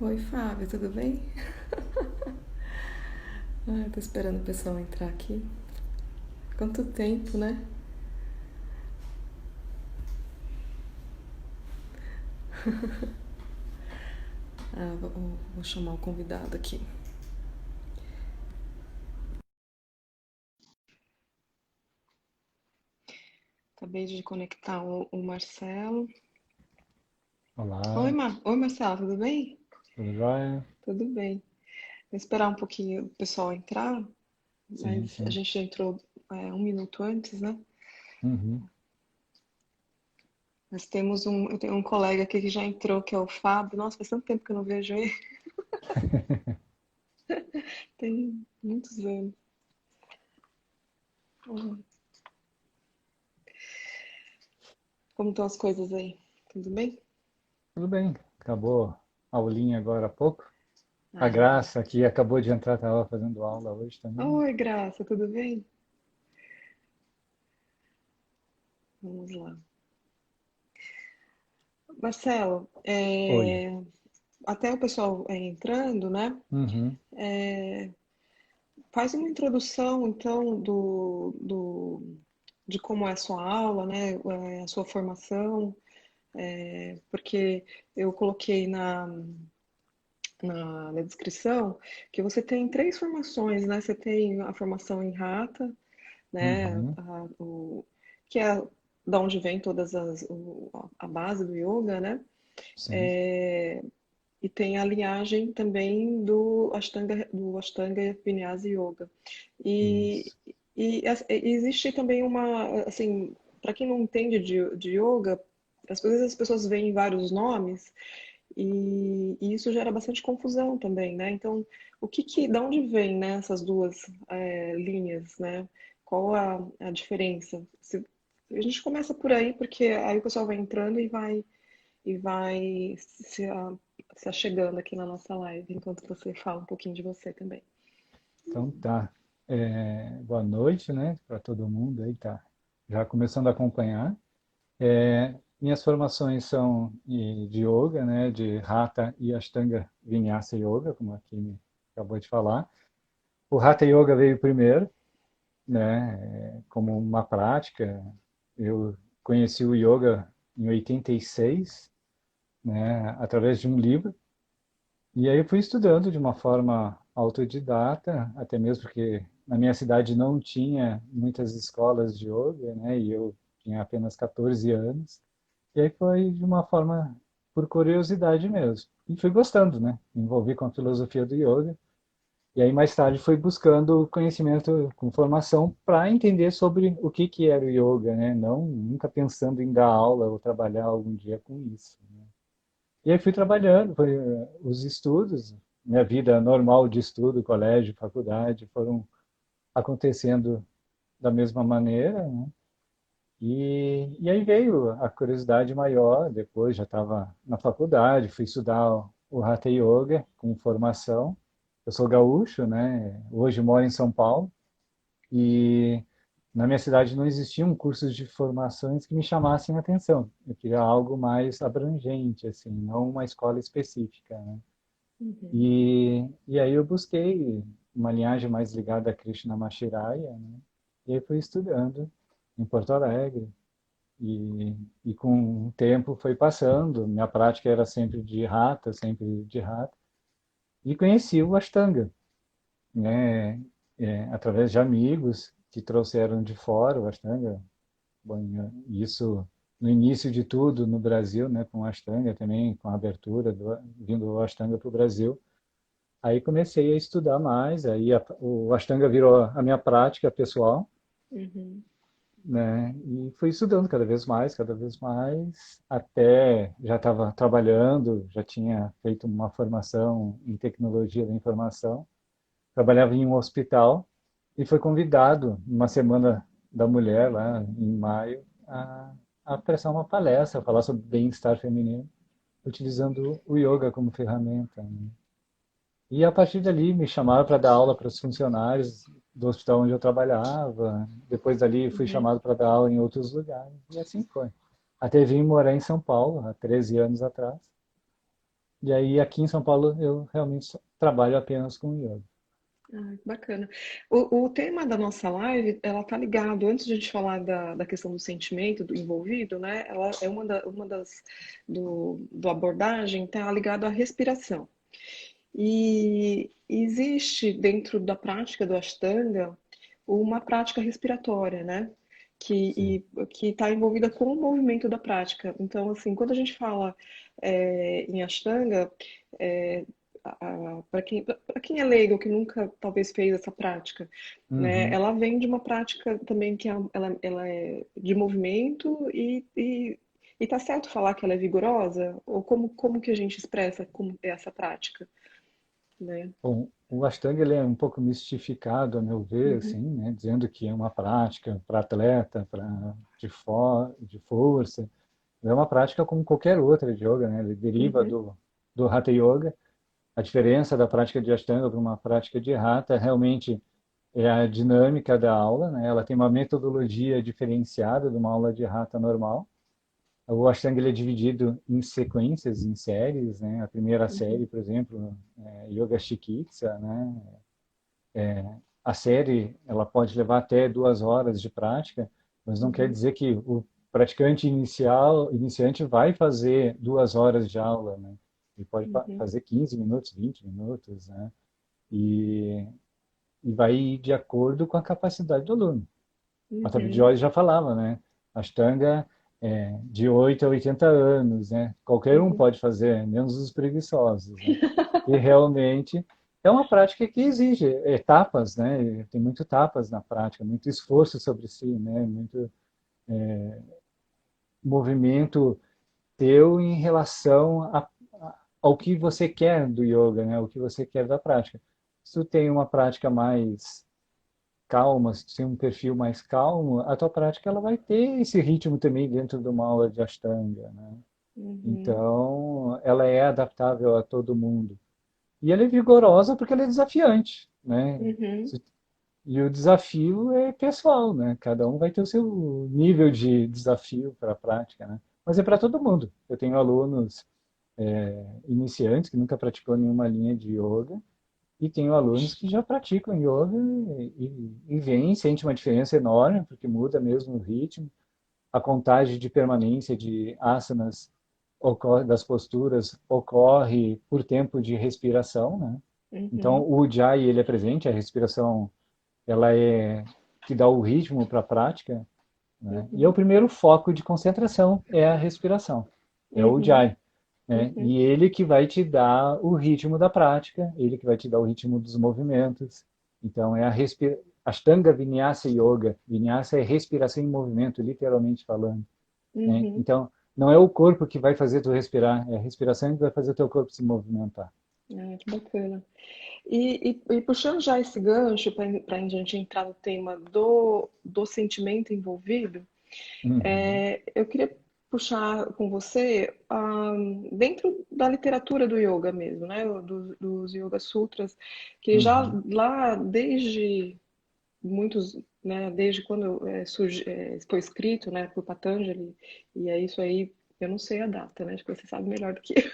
Oi, Fábio, tudo bem? Tô esperando o pessoal entrar aqui. Quanto tempo, né? Vou chamar o convidado aqui. Acabei de conectar o Marcelo. Olá, Oi, Marcelo, tudo bem? tudo jóia? Tudo bem. Vou esperar um pouquinho o pessoal entrar, Sim, mas a sim. gente já entrou um minuto antes, né? Uhum. Mas eu tenho um colega aqui que já entrou, que é o Fábio. Nossa, faz tanto tempo que eu não vejo ele. Tem muitos anos. Hum, Como estão as coisas aí? Tudo bem? Tudo bem. Acabou a aulinha agora há pouco. A Ah, Graça, que acabou de entrar, estava fazendo aula hoje também. oi, Graça, tudo bem? Vamos lá. Marcelo, Oi. até o pessoal entrando, né? Uhum. Faz uma introdução, então, de como é a sua aula, né? A sua formação, porque eu coloquei na descrição que você tem três formações, né? Você tem a formação em Hatha, né? Uhum. Que é da onde vem todas a base do yoga, né? Sim. E tem a linhagem também do Ashtanga Vinyasa Yoga. E, Isso. e existe também uma, assim, para quem não entende de yoga, às vezes as pessoas veem vários nomes e isso gera bastante confusão também, né? Então, da onde vem, né, essas duas linhas, né? Qual a diferença? A gente começa por aí, porque aí o pessoal vai entrando e vai se achegando aqui na nossa live, enquanto você fala um pouquinho de você também. Então tá. Boa noite, né, para todo mundo aí, tá já começando a acompanhar. Minhas formações são de yoga, né, de Hatha e Ashtanga Vinyasa Yoga, como aqui me acabou de falar. O Hatha Yoga veio primeiro, né, como uma prática. Eu conheci o yoga em 86, né, através de um livro, e aí eu fui estudando de uma forma autodidata, até mesmo porque na minha cidade não tinha muitas escolas de yoga, né, e eu tinha apenas 14 anos, e aí foi de uma forma por curiosidade mesmo. E fui gostando, né, me envolvi com a filosofia do yoga, e aí mais tarde fui buscando conhecimento com formação para entender sobre o que era o yoga, né? Não nunca pensando em dar aula ou trabalhar algum dia com isso, né? E aí fui trabalhando, foi os estudos, minha vida normal de estudo, colégio, faculdade, foram acontecendo da mesma maneira, né? E aí veio a curiosidade maior, depois já estava na faculdade, fui estudar o Hatha Yoga com formação. Eu sou gaúcho, né? Hoje moro em São Paulo e na minha cidade não existiam cursos de formações que me chamassem a atenção. Eu queria algo mais abrangente, assim, não uma escola específica, né? Uhum. E aí eu busquei uma linhagem mais ligada a Krishna Mashiraya, né? E aí fui estudando em Porto Alegre, e, e com o tempo foi passando, minha prática era sempre de rata, sempre de rata, e conheci o Ashtanga, né? Através de amigos que trouxeram de fora o Ashtanga. Bom, isso no início de tudo no Brasil, né? Com o Ashtanga também, com a abertura vindo o Ashtanga para o Brasil. Aí comecei a estudar mais, aí o Ashtanga virou a minha prática pessoal, Uhum. né? E fui estudando cada vez mais, até já estava trabalhando, já tinha feito uma formação em tecnologia da informação, trabalhava em um hospital e fui convidado numa semana da mulher lá em maio a prestar uma palestra, falar sobre bem-estar feminino, utilizando o yoga como ferramenta, né? E a partir dali me chamaram para dar aula para os funcionários do hospital onde eu trabalhava. Depois dali fui Uhum. chamado para dar aula em outros lugares. E assim foi. Até vim morar em São Paulo, há 13 anos atrás. E aí aqui em São Paulo eu realmente trabalho apenas com yoga. Ah, que bacana. O tema da nossa live, ela tá ligado, antes de a gente falar da questão do sentimento do envolvido, né? Ela é uma das do abordagem, tá ligado à respiração. E existe dentro da prática do Ashtanga uma prática respiratória, né? Sim. Que está envolvida com o movimento da prática. Então, assim, quando a gente fala em Ashtanga, é, para quem é leigo, que nunca talvez fez essa prática, né? Uhum. Ela vem de uma prática também ela é de movimento e tá certo falar que ela é vigorosa? Ou como que a gente expressa como é essa prática, né? Bom, o Ashtanga ele é um pouco mistificado, a meu ver, Uhum, assim, né, dizendo que é uma prática para atleta, para de força. É uma prática como qualquer outra de yoga, né? Ele deriva uhum, do Hatha Yoga. A diferença da prática de Ashtanga para uma prática de Hatha realmente é a dinâmica da aula, né? Ela tem uma metodologia diferenciada de uma aula de Hatha normal. O Ashtanga ele é dividido em sequências, em séries, né? A primeira uhum, série, por exemplo, é Yoga Chikitsa, né? A série ela pode levar até 2 horas de prática, mas não quer uhum, dizer que o praticante iniciante vai fazer 2 horas de aula, né? Ele pode uhum, fazer 15 minutos, 20 minutos, né? E, e vai ir de acordo com a capacidade do aluno. A Tabi uhum, Joy já falava, né? Ashtanga é de 8 a 80 anos, né? Qualquer um uhum, pode fazer, menos os preguiçosos, né? E realmente é uma prática que exige etapas, né? Tem muito etapas na prática, muito esforço sobre si, né? Muito movimento teu em relação ao que você quer do yoga, né? O que você quer da prática. Se tu tem uma prática mais calma, se tu tem um perfil mais calmo, a tua prática ela vai ter esse ritmo também dentro de uma aula de Ashtanga, né? uhum, Então, ela é adaptável a todo mundo. E ela é vigorosa porque ela é desafiante, né? uhum, E o desafio é pessoal, né? Cada um vai ter o seu nível de desafio para a prática, né? Mas é para todo mundo. Eu tenho alunos iniciantes que nunca praticou nenhuma linha de yoga e tenho alunos que já praticam yoga e veem, sente uma diferença enorme, porque muda mesmo o ritmo. A contagem de permanência de asanas ocorre, das posturas ocorre por tempo de respiração, né? Então, uhum, o Ujjayi, ele é presente, a respiração, ela é que dá o ritmo para a prática, né? E é o uhum, primeiro foco de concentração, é a respiração, é o uhum, Ujjayi, né? uhum, E ele que vai te dar o ritmo da prática, ele que vai te dar o ritmo dos movimentos. Então, é a Ashtanga Vinyasa Yoga. Vinyasa é respiração em movimento, literalmente falando, né? uhum. Então, não é o corpo que vai fazer tu respirar, é a respiração que vai fazer o teu corpo se movimentar. Ah, que bacana. E puxando já esse gancho para a gente entrar no tema do sentimento envolvido, Uhum, eu queria puxar com você dentro da literatura do yoga mesmo, né? Dos Yoga Sutras, que já uhum. lá desde muitos, né, desde quando foi escrito, né, por Patanjali, e é isso aí, eu não sei a data, né? Acho que você sabe melhor do que eu.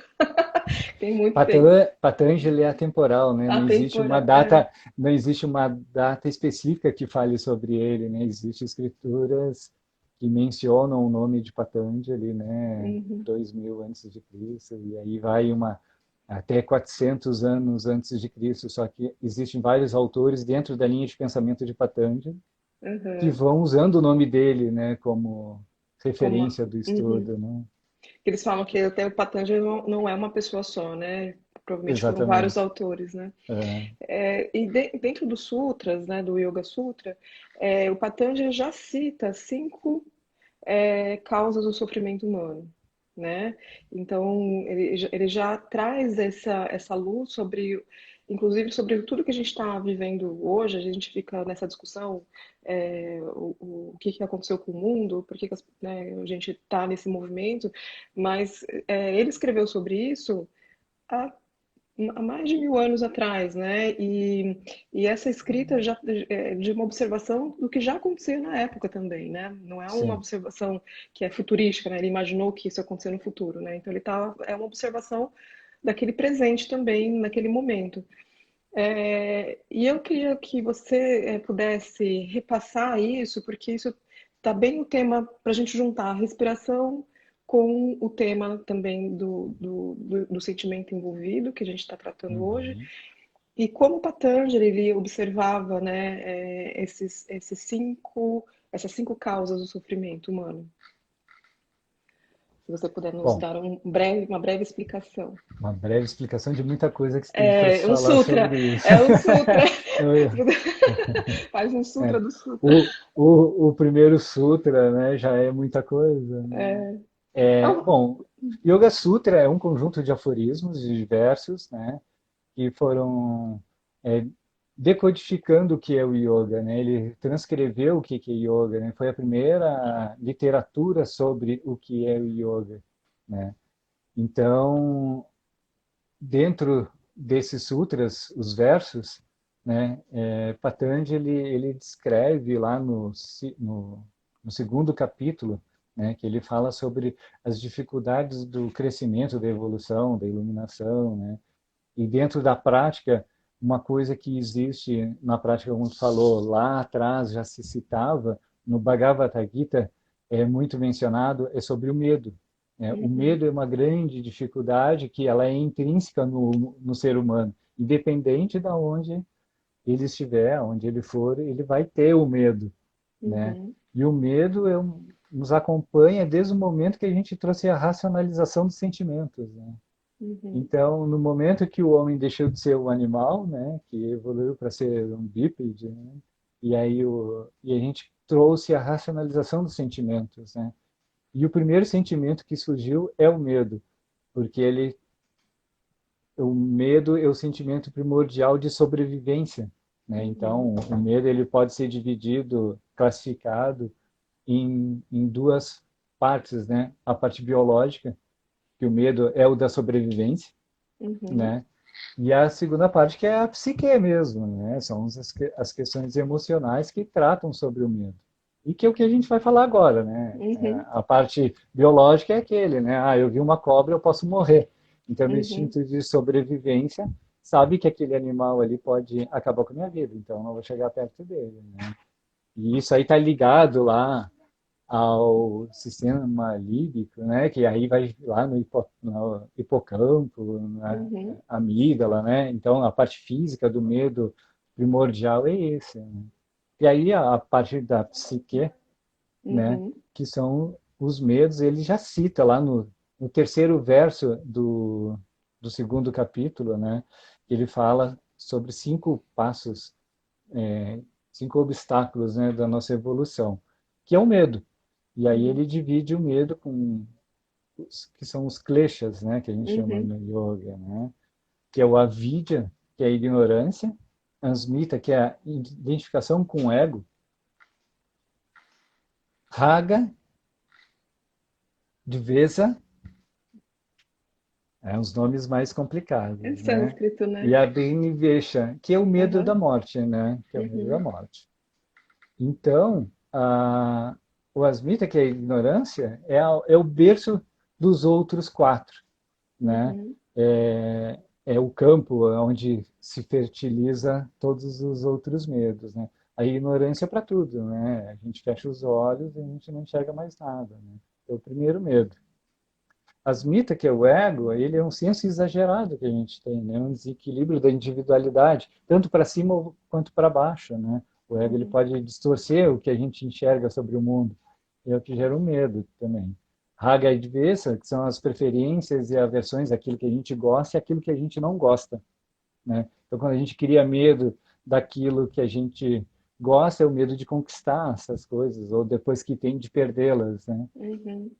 Tem muito tempo. Patanjali é atemporal, né? A Não existe uma temporada. data, não existe uma data específica que fale sobre ele, né? Existem escrituras que mencionam o nome de Patanjali, né? Uhum, 2000 antes de Cristo, e aí vai uma até 400 anos antes de Cristo, só que existem vários autores dentro da linha de pensamento de Patanjali que uhum. vão usando o nome dele, né, como Como, referência do uhum. estudo, né? Eles falam que até o Patanjali não é uma pessoa só, né? Provavelmente foram vários Exatamente. autores, né? É, Dentro dos sutras, né, do Yoga Sutra, o Patanjali já cita 5 causas do sofrimento humano, né? Então ele já traz essa luz sobre, inclusive sobre tudo que a gente está vivendo hoje. A gente fica nessa discussão, o que aconteceu com o mundo, por que, né, a gente está nesse movimento, mas ele escreveu sobre isso há há mais de 1000 anos atrás, né? E essa escrita já é de uma observação do que já acontecia na época também, né? Não é uma sim. observação que é futurística, né? Ele imaginou que isso ia acontecer no futuro, né? Então é uma observação daquele presente também, naquele momento. E eu queria que você pudesse repassar isso, porque isso está bem o tema para a gente juntar a respiração com o tema também do sentimento envolvido, que a gente está tratando hoje, Uhum. e como Patanjali ele observava, né, essas cinco causas do sofrimento humano. Se você puder nos Bom, dar uma breve explicação. uma breve explicação de muita coisa que tem para se Um falar sutra, sobre isso. é um sutra. Eu- Faz um é. sutra do sutra. O primeiro sutra, né, já é muita coisa. É, um, Bom, Yoga Sutra é um conjunto de aforismos diversos, né, que foram é, decodificando o que é o yoga, né? Ele transcreveu o que é yoga, né? Foi a primeira literatura sobre o que é o yoga, né? Então, dentro desses sutras, os versos, né, Patanjali ele descreve lá no segundo capítulo, né, que ele fala sobre as dificuldades do crescimento, da evolução, da iluminação, né, e dentro da prática, uma coisa que existe na prática, como tu falou, lá atrás já se citava, no Bhagavad Gita, é muito mencionado, é sobre o medo. Né? O uhum, medo é uma grande dificuldade que ela é intrínseca no ser humano. Independente de onde ele estiver, onde ele for, ele vai ter o medo. Né? uhum, E o medo nos acompanha desde o momento que a gente trouxe a racionalização dos sentimentos. Né? uhum, Então, no momento que o homem deixou de ser um animal, né, que evoluiu para ser um bípede, né, e a gente trouxe a racionalização dos sentimentos, né? E o primeiro sentimento que surgiu é o medo, porque o medo é o sentimento primordial de sobrevivência, né? uhum, Então, o medo ele pode ser dividido, classificado em duas partes, né? A parte biológica, que o medo é o da sobrevivência, uhum, né? E a segunda parte que é a psique mesmo, né? São as questões emocionais que tratam sobre o medo. E que é o que a gente vai falar agora, né? uhum, A parte biológica é aquele, né? Ah, eu vi uma cobra, eu posso morrer. Então, no uhum, instinto de sobrevivência, sabe que aquele animal ali pode acabar com a minha vida, então eu não vou chegar perto dele, né? E isso aí está ligado lá ao sistema límbico, né? Que aí vai lá no hipocampo, na uhum, amígdala, né? Então, a parte física do medo primordial é esse, né? E aí, a parte da psique, né? uhum, Que são os medos, ele já cita lá no terceiro verso do segundo capítulo, né? Ele fala sobre 5 passos, 5 obstáculos, né, da nossa evolução, que é o medo. E aí uhum, ele divide o medo com que são os kleshas, né, que a gente chama uhum, no yoga, né, que é o avidya, que é a ignorância, asmita, que é a identificação com o ego, raga, dvesa, os nomes mais é complicados, né, sânscrito, e né? a abhinivesha, que é o medo da Aham, morte, né, que é o medo da uhum, morte. Então, o asmita, que é a ignorância, é o berço dos outros 4, né? uhum, É o campo onde se fertiliza todos os outros medos, né? A ignorância para tudo, né? A gente fecha os olhos e a gente não enxerga mais nada, né? É o primeiro medo. Asmita, que é o ego, ele é um senso exagerado que a gente tem, né? Um desequilíbrio da individualidade, tanto para cima quanto para baixo, né? O ego ele uhum, pode distorcer o que a gente enxerga sobre o mundo. É o que gera o medo também. Raga e Dvesa, que são as preferências e aversões, aquilo que a gente gosta e aquilo que a gente não gosta, né? Então, quando a gente cria medo daquilo que a gente gosta, é o medo de conquistar essas coisas, ou depois que tem de perdê-las, né? uhum,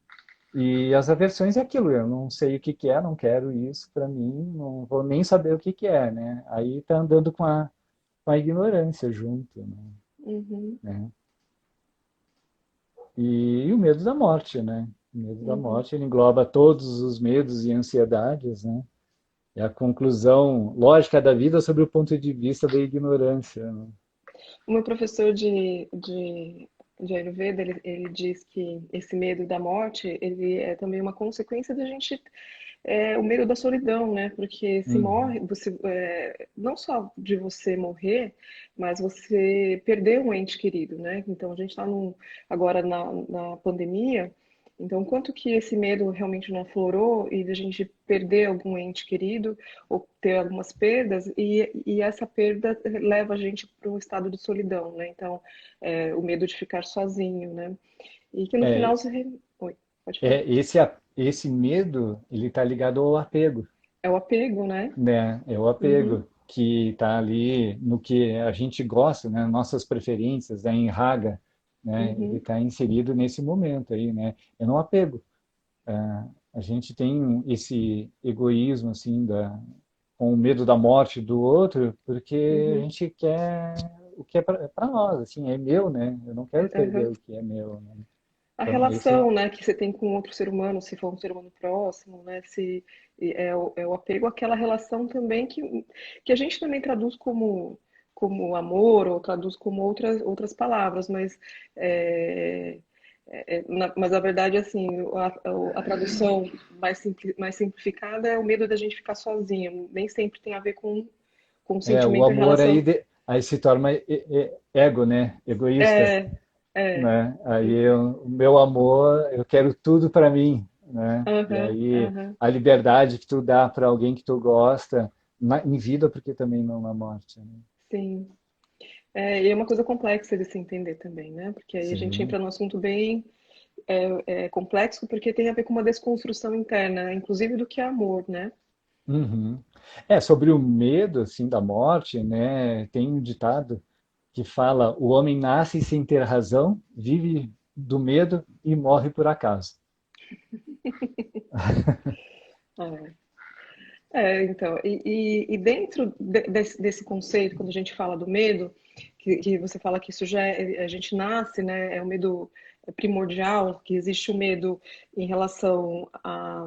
E as aversões é aquilo, eu não sei o que que é, não quero isso para mim, não vou nem saber o que que é, né? Aí tá andando com a ignorância junto, né? uhum, Né? E o medo da morte, né? O medo da uhum. morte, ele engloba todos os medos e ansiedades, né? É a conclusão lógica da vida sobre o ponto de vista da ignorância, né? O meu professor de de Ayurveda, ele diz que esse medo da morte, ele é também uma consequência da gente, o medo da solidão, né? Porque se Uhum. morre, você, não só de você morrer, mas você perder um ente querido, né? Então a gente está agora na pandemia, então quanto que esse medo realmente não aflorou e da gente perder algum ente querido ou ter algumas perdas, e essa perda leva a gente para um estado de solidão, né? Então, o medo de ficar sozinho, né? E que no final É, você... Oi, pode falar. esse medo, ele está ligado ao apego, É o apego, né? né? É o Uhum, apego que está ali no que a gente gosta, né? Nossas preferências, em raga, né? Ele uhum, está inserido nesse momento aí, né? É no apego. A gente tem esse egoísmo, assim, com o medo da morte do outro, porque a uhum, gente quer o que é para nós, assim, é meu, né? Eu não quero perder uhum. o que é meu, né? A Então, esse relação, né, que você tem com outro ser humano, se for um ser humano próximo, né, se é o apego àquela relação também que a gente também traduz como amor ou traduz como outras palavras, mas é, mas a verdade assim, a tradução mais simplificada é o medo da gente ficar sozinho. Nem sempre tem a ver com o sentimento em amor aí, relação. aí se torna ego, né? Egoísta, É, é. né? O meu amor, eu quero tudo para mim, né? E Aham, aí aham, a liberdade que tu dá para alguém que tu gosta, em vida, porque também não na morte, né? sim. E é uma coisa complexa de se entender também, né? Porque aí a gente Sim. entra num assunto bem complexo, porque tem a ver com uma desconstrução interna, inclusive do que é amor, né? Uhum. Sobre o medo, assim, da morte, né? Tem um ditado que fala: o homem nasce sem ter razão, vive do medo e morre por acaso. Então, e dentro desse conceito, quando a gente fala do medo, que você fala que isso já a gente nasce, né? É um medo primordial, que existe o medo em relação à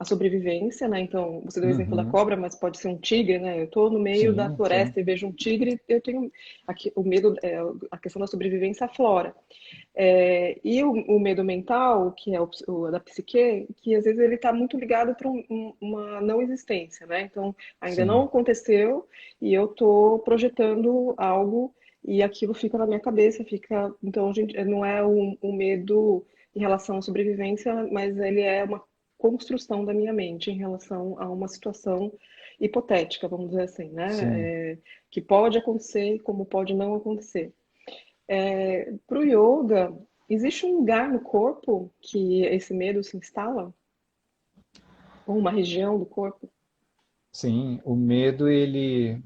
sobrevivência, né? Então, você deu o exemplo da Uhum. cobra, mas pode ser um tigre, né? Eu estou no meio da Sim, sim. floresta e vejo um tigre, eu tenho aqui, o medo, a questão da sobrevivência aflora. E o medo mental, que é o da psique, que às vezes ele está muito ligado para uma não existência, né? Então, ainda não Sim, aconteceu e eu estou projetando algo e aquilo fica na minha cabeça, fica. Então, gente, não é um medo em relação à sobrevivência, mas ele é uma construção da minha mente em relação a uma situação hipotética, vamos dizer assim, né? sim. Que pode acontecer, como pode não acontecer. Para o yoga, existe um lugar no corpo que esse medo se instala? Ou uma região do corpo? Sim, o medo ele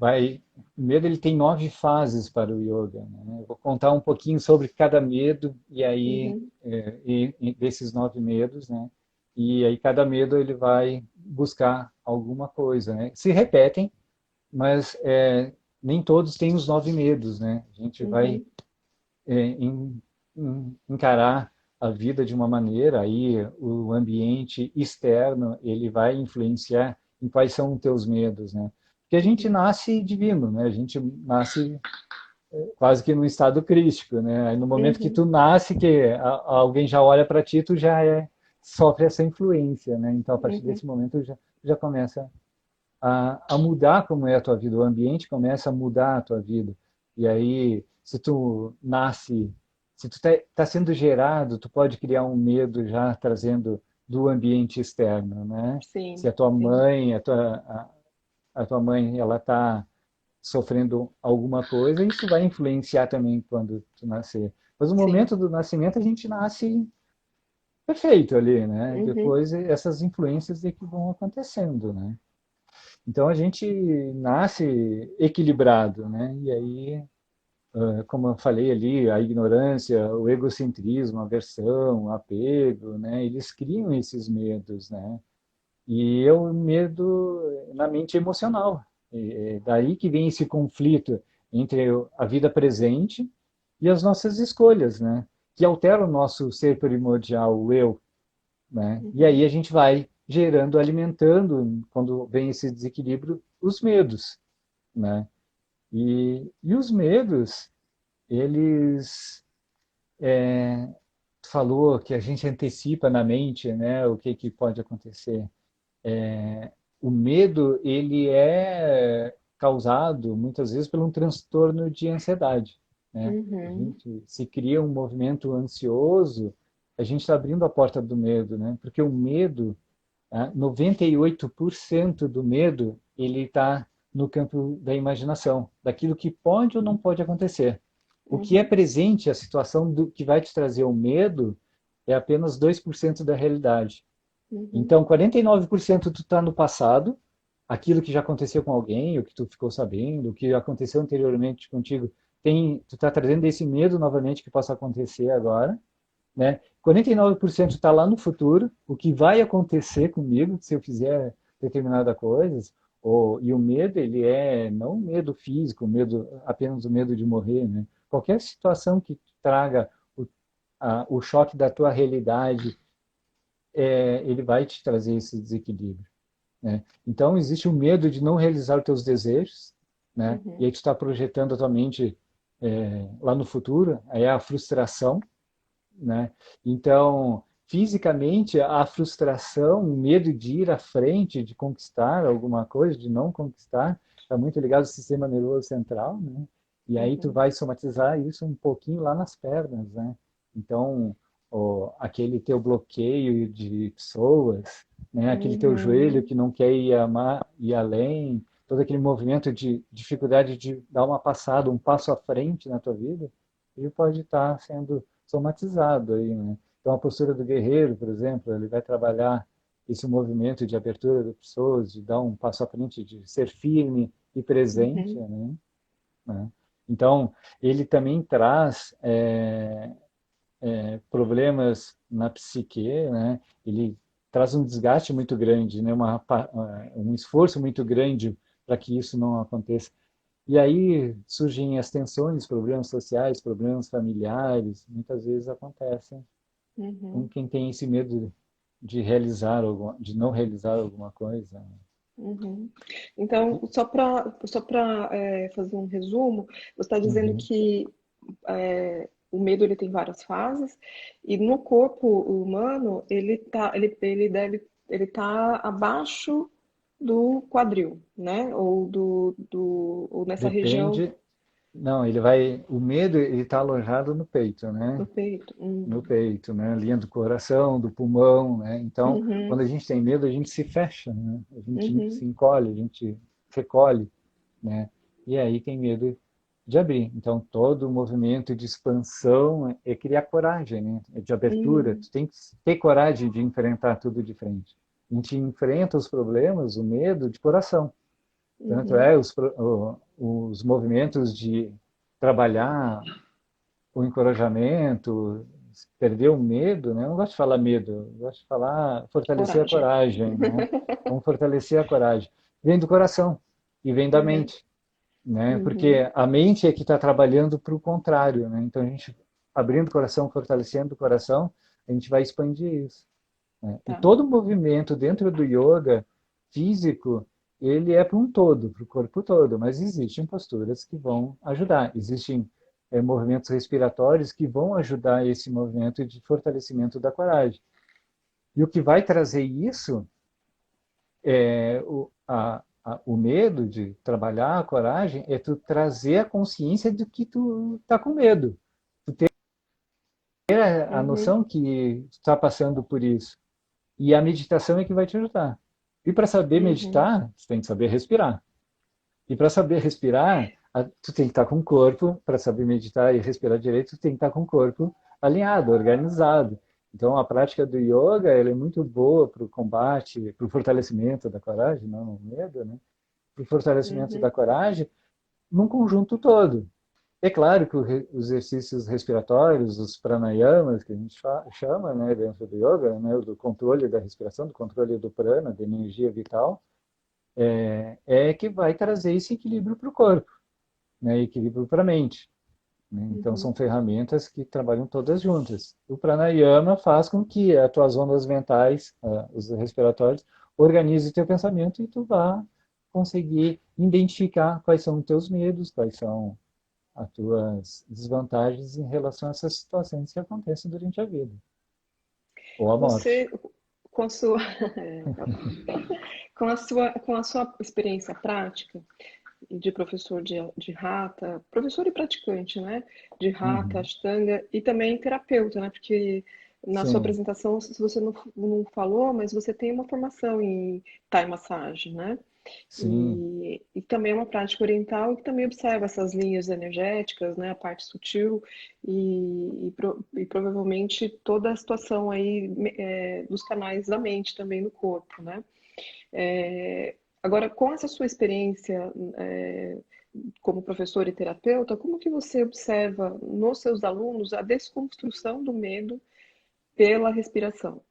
tem 9 fases para o yoga, né? Eu vou contar um pouquinho sobre cada medo e aí Uhum, desses 9 medos, né? E aí cada medo ele vai buscar alguma coisa, né? Se repetem, mas nem todos têm os 9 medos, né? A gente vai uhum, encarar a vida de uma maneira, aí o ambiente externo ele vai influenciar em quais são os teus medos, né? Porque a gente uhum, nasce divino, né? A gente nasce quase que num estado crístico, né? Aí no momento que uhum, tu nasce, que alguém já olha para ti, tu já sofre essa influência, né? Então a partir uhum, desse momento já começa a mudar como é a tua vida, o ambiente começa a mudar a tua vida. E aí, se tu nasce, se tu tá sendo gerado, tu pode criar um medo já trazendo do ambiente externo, né? Se sim, a tua sim, mãe, a tua mãe, ela tá sofrendo alguma coisa, isso vai influenciar também quando tu nascer. Mas no sim, momento do nascimento a gente nasce perfeito ali, né? E uhum, depois essas influências é que vão acontecendo, né? Então a gente nasce equilibrado, né? E aí, como eu falei ali, a ignorância, o egocentrismo, a aversão, o apego, né? Eles criam esses medos, né? E é o medo na mente emocional. É daí que vem esse conflito entre a vida presente e as nossas escolhas, né? Que altera o nosso ser primordial, o eu, né? E uhum, aí a gente vai gerando, alimentando, quando vem esse desequilíbrio, os medos, né? E os medos, eles Tu falou que a gente antecipa na mente, né, o que que pode acontecer. O medo, ele é causado muitas vezes por um transtorno de ansiedade, né? A Uhum, gente se cria um movimento ansioso, a gente está abrindo a porta do medo, né? Porque o medo, 98% do medo, ele está no campo da imaginação, daquilo que pode ou não pode acontecer. O que é uhum, presente, a situação que vai te trazer o medo, é apenas 2% da realidade. uhum, Então, 49% tu está no passado, aquilo que já aconteceu com alguém, o que tu ficou sabendo, o que aconteceu anteriormente contigo, tu está trazendo esse medo novamente que possa acontecer agora, né? 49% está lá no futuro, o que vai acontecer comigo se eu fizer determinada coisa, e o medo, ele é não medo físico, medo, apenas o medo de morrer, né? Qualquer situação que traga o choque da tua realidade, ele vai te trazer esse desequilíbrio, né? Então, existe o medo de não realizar os teus desejos, né? E uhum, aí tu está projetando a tua mente lá no futuro, aí é a frustração, né? Então, fisicamente, a frustração, o medo de ir à frente, de conquistar alguma coisa, de não conquistar, está muito ligado ao sistema nervoso central, né? E aí tu uhum, vai somatizar isso um pouquinho lá nas pernas, né? Então, aquele teu bloqueio de pessoas, né? Aquele teu joelho uhum. que não quer ir além, todo aquele movimento de dificuldade de dar uma passada, um passo à frente na tua vida, ele pode estar sendo somatizado aí, né? Então, a postura do guerreiro, por exemplo, ele vai trabalhar esse movimento de abertura das pessoas, de dar um passo à frente, de ser firme e presente, Uhum, né? Então, ele também traz problemas na psique, né? Ele traz um desgaste muito grande, né? Um esforço muito grande para que isso não aconteça. E aí surgem as tensões, problemas sociais, problemas familiares, muitas vezes acontecem com uhum, quem tem esse medo de não realizar alguma coisa. uhum. Então, só para fazer um resumo, você está dizendo Uhum. que o medo ele tem várias fases e no corpo humano ele tá abaixo do quadril, né? Ou nessa região Depende. Não, o medo ele está alojado no peito, né? do peito. No peito, né? Linha do coração, do pulmão, né? Então, quando Uhum, a gente tem medo, a gente se fecha, né? A gente uhum, se encolhe, a gente recolhe, né? E aí tem medo de abrir. Então, todo o movimento de expansão é criar coragem, né? É de abertura. uhum, Tu tem que ter coragem de enfrentar tudo de frente. A gente enfrenta os problemas, o medo, de coração. Tanto uhum. é os movimentos de trabalhar o encorajamento, perder o medo, né? Eu não gosto de falar medo, eu gosto de falar fortalecer a Coragem. coragem, né? Vamos fortalecer a coragem. Vem do coração e vem da Uhum, mente, né? uhum, Porque a mente é que está trabalhando para o contrário, né? Então a gente abrindo o coração, fortalecendo o coração, a gente vai expandir isso, né? E tá. todo movimento dentro do yoga físico, ele é para um todo, para o corpo todo, mas existem posturas que vão ajudar, existem movimentos respiratórios que vão ajudar esse movimento de fortalecimento da coragem. E o que vai trazer isso é o medo de trabalhar a coragem, é tu trazer a consciência de que tu está com medo, ter a Uhum, noção que tu está passando por isso. E a meditação é que vai te ajudar. E para saber uhum, meditar, você tem que saber respirar. E para saber respirar, tu tem que estar com o corpo, para saber meditar e respirar direito, tu tem que estar com o corpo alinhado, organizado. Então, a prática do yoga, ela é muito boa para o combate, para o fortalecimento da coragem, não o medo, né? Para o fortalecimento da uhum, coragem, num conjunto todo. É claro que os exercícios respiratórios, os pranayamas, que a gente chama, né, dentro do yoga, né, do controle da respiração, do controle do prana, da energia vital, é que vai trazer esse equilíbrio para o corpo, né, equilíbrio para a mente, né? Então, uhum. são ferramentas que trabalham todas juntas. O pranayama faz com que as tuas ondas mentais, os respiratórios, organize o teu pensamento e tu vá conseguir identificar quais são os teus medos, quais são as tuas desvantagens em relação a essas situações que acontecem durante a vida, ou a morte. Você, com a sua, tá bom. Com a sua experiência prática de professor de Hatha, professor e praticante, né? De Hatha, Uhum. Ashtanga e também terapeuta, né? Porque na sua Sim, apresentação, se você não falou, mas você tem uma formação em Thai massagem, né? sim. E também é uma prática oriental que também observa essas linhas energéticas, né, a parte sutil e provavelmente toda a situação aí dos canais da mente também no corpo, né? Agora, com essa sua experiência como professor e terapeuta, como que você observa nos seus alunos a desconstrução do medo pela respiração?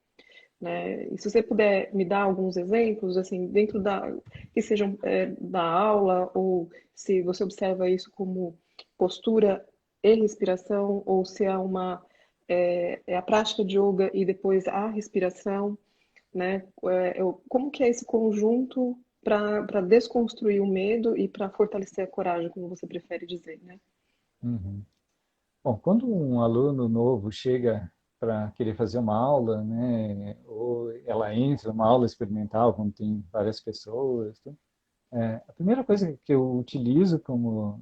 Né? E se você puder me dar alguns exemplos, assim, dentro da, que sejam da aula, ou se você observa isso como postura e respiração, ou se é é a prática de yoga e depois a respiração, né? Como que é esse conjunto para desconstruir o medo e para fortalecer a coragem, como você prefere dizer, né? Uhum. Bom, quando um aluno novo chega para querer fazer uma aula, né, ou ela entra numa aula experimental, quando tem várias pessoas, a primeira coisa que eu utilizo como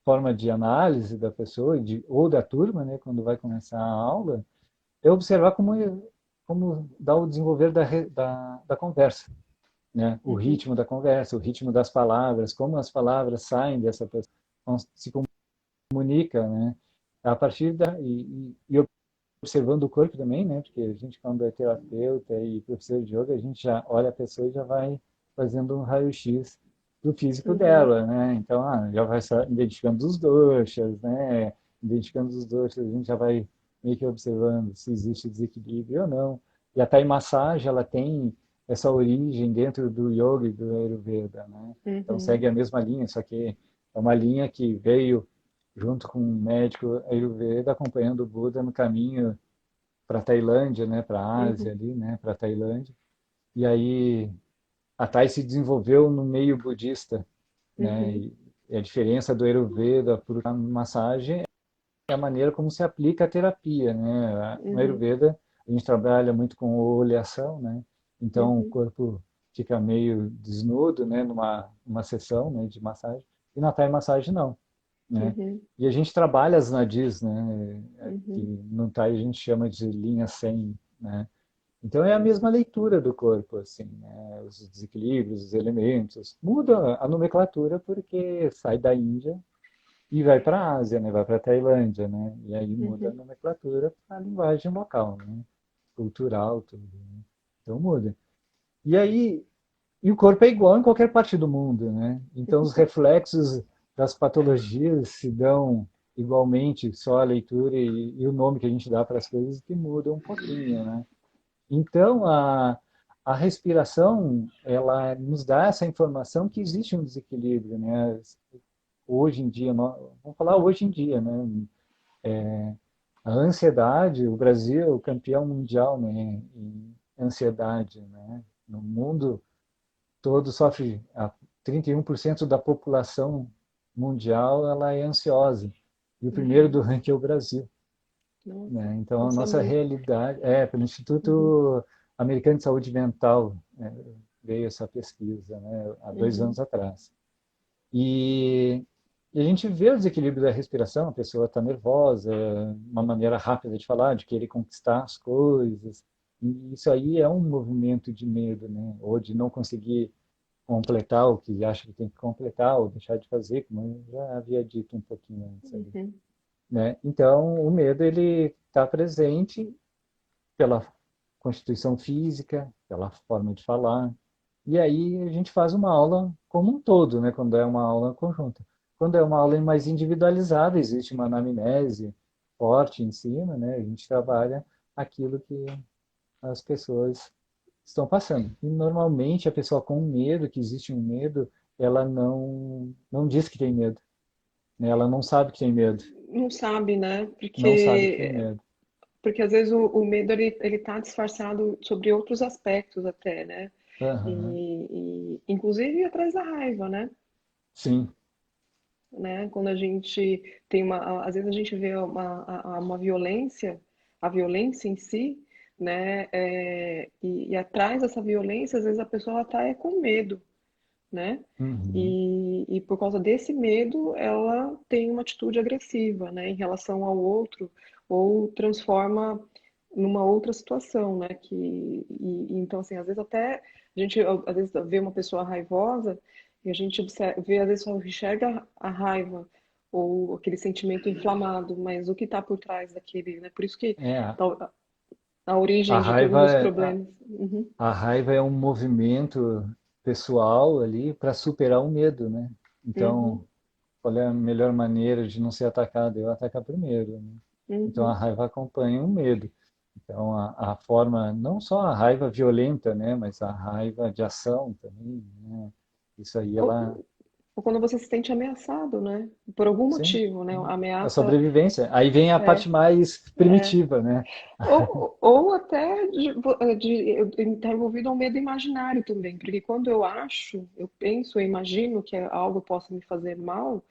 forma de análise da pessoa ou da turma, né, quando vai começar a aula, é observar como dá o desenvolver da conversa, né, o Uhum, ritmo da conversa, o ritmo das palavras, como as palavras saem dessa pessoa, se comunica, né, a partir e observando o corpo também, né? Porque a gente, quando é terapeuta e professor de yoga, a gente já olha a pessoa e já vai fazendo um raio-x do físico uhum, dela, né? Então, já vai identificando os doshas, né? Identificando os doshas, a gente já vai meio que observando se existe desequilíbrio ou não. E a Thai massagem, ela tem essa origem dentro do yoga e do Ayurveda, né? Então, uhum, segue a mesma linha, só que é uma linha que veio junto com um médico Ayurveda acompanhando o Buda no caminho para a Tailândia, né, para a Ásia uhum, ali, né, para a Tailândia. E aí a Thai se desenvolveu no meio budista, né? uhum, E a diferença do Ayurveda para a massagem é a maneira como se aplica a terapia, né? No uhum, Ayurveda a gente trabalha muito com oleação, né? Então o uhum, corpo fica meio desnudo, né, numa sessão, né, de massagem. E na Thai massagem não, né? uhum, E a gente trabalha as nadis, né? Que uhum, no Thai a gente chama de linha 100, né? Então é a mesma leitura do corpo, assim, né? Os desequilíbrios, os elementos. Muda a nomenclatura porque sai da Índia e vai para a Ásia, né? Vai para a Tailândia, né? E aí muda a uhum, nomenclatura para a linguagem local, né? Cultural, tudo, né? Então muda. E aí, e o corpo é igual em qualquer parte do mundo, né? Então os reflexos das patologias se dão igualmente, só a leitura e o nome que a gente dá para as coisas que mudam um pouquinho, né? Então, a respiração, ela nos dá essa informação que existe um desequilíbrio, né? Hoje em dia, vamos falar hoje em dia, né? A ansiedade, o Brasil é o campeão mundial, né, em ansiedade, né? No mundo todo sofre, 31% da população mundial, ela é ansiosa. E o primeiro do uhum. ranking é o Brasil. Nossa, Né? Então, não a nossa sabia. realidade pelo Uhum, Instituto Americano de Saúde Mental, né, veio essa pesquisa, né, há 2 anos uhum, atrás. E, e a gente vê o desequilíbrio da respiração, a pessoa está nervosa, uma maneira rápida de falar, de querer conquistar as coisas. E isso aí é um movimento de medo, né? Ou de não conseguir completar o que acha que tem que completar, ou deixar de fazer, como eu já havia dito um pouquinho antes ali, uhum, né? Então, o medo ele está presente pela constituição física, pela forma de falar. E aí a gente faz uma aula como um todo, né? Quando é uma aula conjunta. Quando é uma aula mais individualizada, existe uma anamnese forte em cima, né? A gente trabalha aquilo que as pessoas estão passando. E normalmente a pessoa com medo, que existe um medo, ela não diz que tem medo, né? Ela não sabe que tem medo, não sabe, né? não sabe que tem medo. Porque às vezes o medo ele tá disfarçado sobre outros aspectos até, né? Aham. Inclusive atrás da raiva, né? Sim, né? Quando a gente tem às vezes a gente vê uma violência, a violência em si, né? E atrás dessa violência, às vezes a pessoa está com medo, né? Uhum. E por causa desse medo, ela tem uma atitude agressiva, né, em relação ao outro, ou transforma numa outra situação, né? Então, assim, às vezes até a gente às vezes vê uma pessoa raivosa e a gente vê, às vezes só enxerga a raiva ou aquele sentimento inflamado, mas o que está por trás daquele, né? Por isso que É, a a origem de todos raiva, os problemas. Uhum, a raiva é um movimento pessoal ali para superar o medo, né? uhum, Então, qual é a melhor maneira de não ser atacado? Eu atacar primeiro, né? Então, a uhum, raiva acompanha o medo. Então, a forma, não só a raiva violenta, né? Mas a raiva de ação também, né? Isso aí, ela, ou, ou quando você se sente ameaçado, né? Por algum sim, motivo, né? A a ameaça sobrevivência. Aí vem a parte é, mais é. primitiva, né? Ou até de estar envolvido ao medo imaginário também, porque quando eu acho, eu penso, eu imagino que algo possa me fazer mal,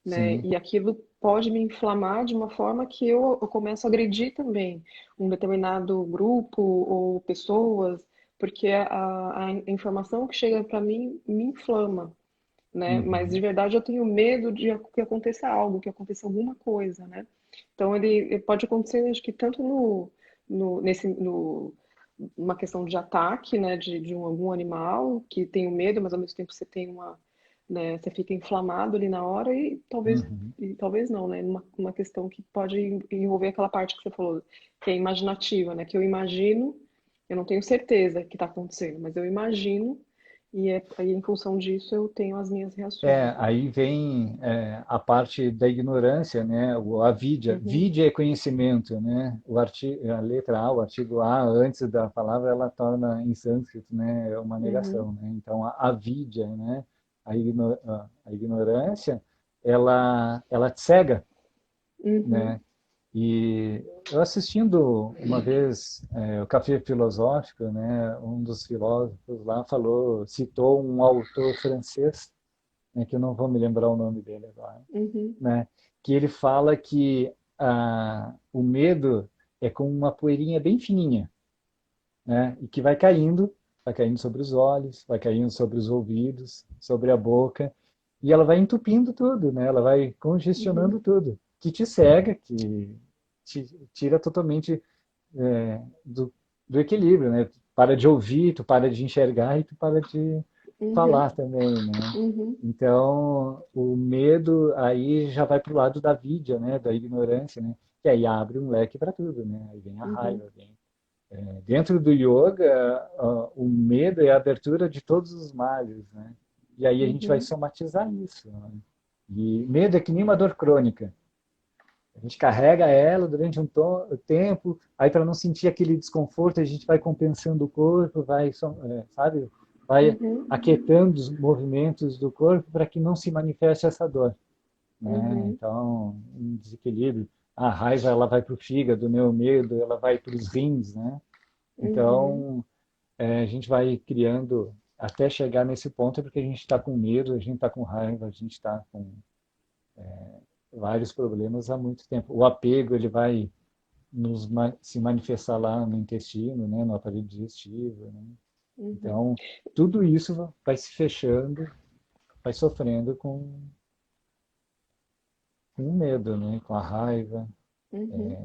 né? Sim. E aquilo pode me inflamar de uma forma que eu começo a agredir também um determinado grupo ou pessoas, porque a informação que chega para mim me inflama, né? Mas de Uhum. verdade eu tenho medo de que aconteça algo, que aconteça alguma coisa, né? Então ele pode acontecer, acho que tanto numa questão de ataque, né, algum animal que tem o medo, mas ao mesmo tempo você tem né, você fica inflamado ali na hora Uhum. e talvez não, né, uma questão que pode envolver aquela parte que você falou, que é imaginativa, né, que eu imagino, eu não tenho certeza que está acontecendo, mas eu imagino e aí, em função disso, eu tenho as minhas reações, né? Aí vem a parte da ignorância, né? A vidya. Uhum, Vidya é conhecimento, né? A letra A, o artigo A, antes da palavra, ela torna em sânscrito, né? É uma uhum, negação, né? Então, a vidya, né? A ignorância, ela te cega, uhum, né? E eu assistindo uma vez o Café Filosófico, né? Um dos filósofos lá citou um autor francês, né, que eu não vou me lembrar o nome dele agora, uhum, né, que ele fala que o medo é como uma poeirinha bem fininha, né, e que vai caindo sobre os olhos, vai caindo sobre os ouvidos, sobre a boca, e ela vai entupindo tudo, né, ela vai congestionando uhum, tudo, que te cega, que te tira totalmente do equilíbrio, né? Tu para de ouvir, tu para de enxergar e tu para de uhum, falar também, né? uhum, Então, o medo aí já vai para o lado da vidya, né? Da ignorância, né? Que aí abre um leque para tudo, né? Aí vem a uhum, raiva, vem. Dentro do yoga, o medo é a abertura de todos os males, né? E aí a gente vai uhum, somatizar isso, né? E medo é que nem uma dor crônica. A gente carrega ela durante tempo, aí para não sentir aquele desconforto, a gente vai compensando o corpo, sabe, vai uhum, aquietando os movimentos do corpo para que não se manifeste essa dor, né? uhum, Então, um desequilíbrio. A raiva ela vai para o fígado, né? O medo ela vai para os rins, né? uhum, Então, a gente vai criando até chegar nesse ponto porque a gente está com medo, a gente está com raiva, a gente está com vários problemas há muito tempo. O apego ele vai se manifestar lá no intestino, né, no aparelho digestivo, né? uhum, Então, tudo isso vai se fechando, vai sofrendo com o medo, né, com a raiva. uhum,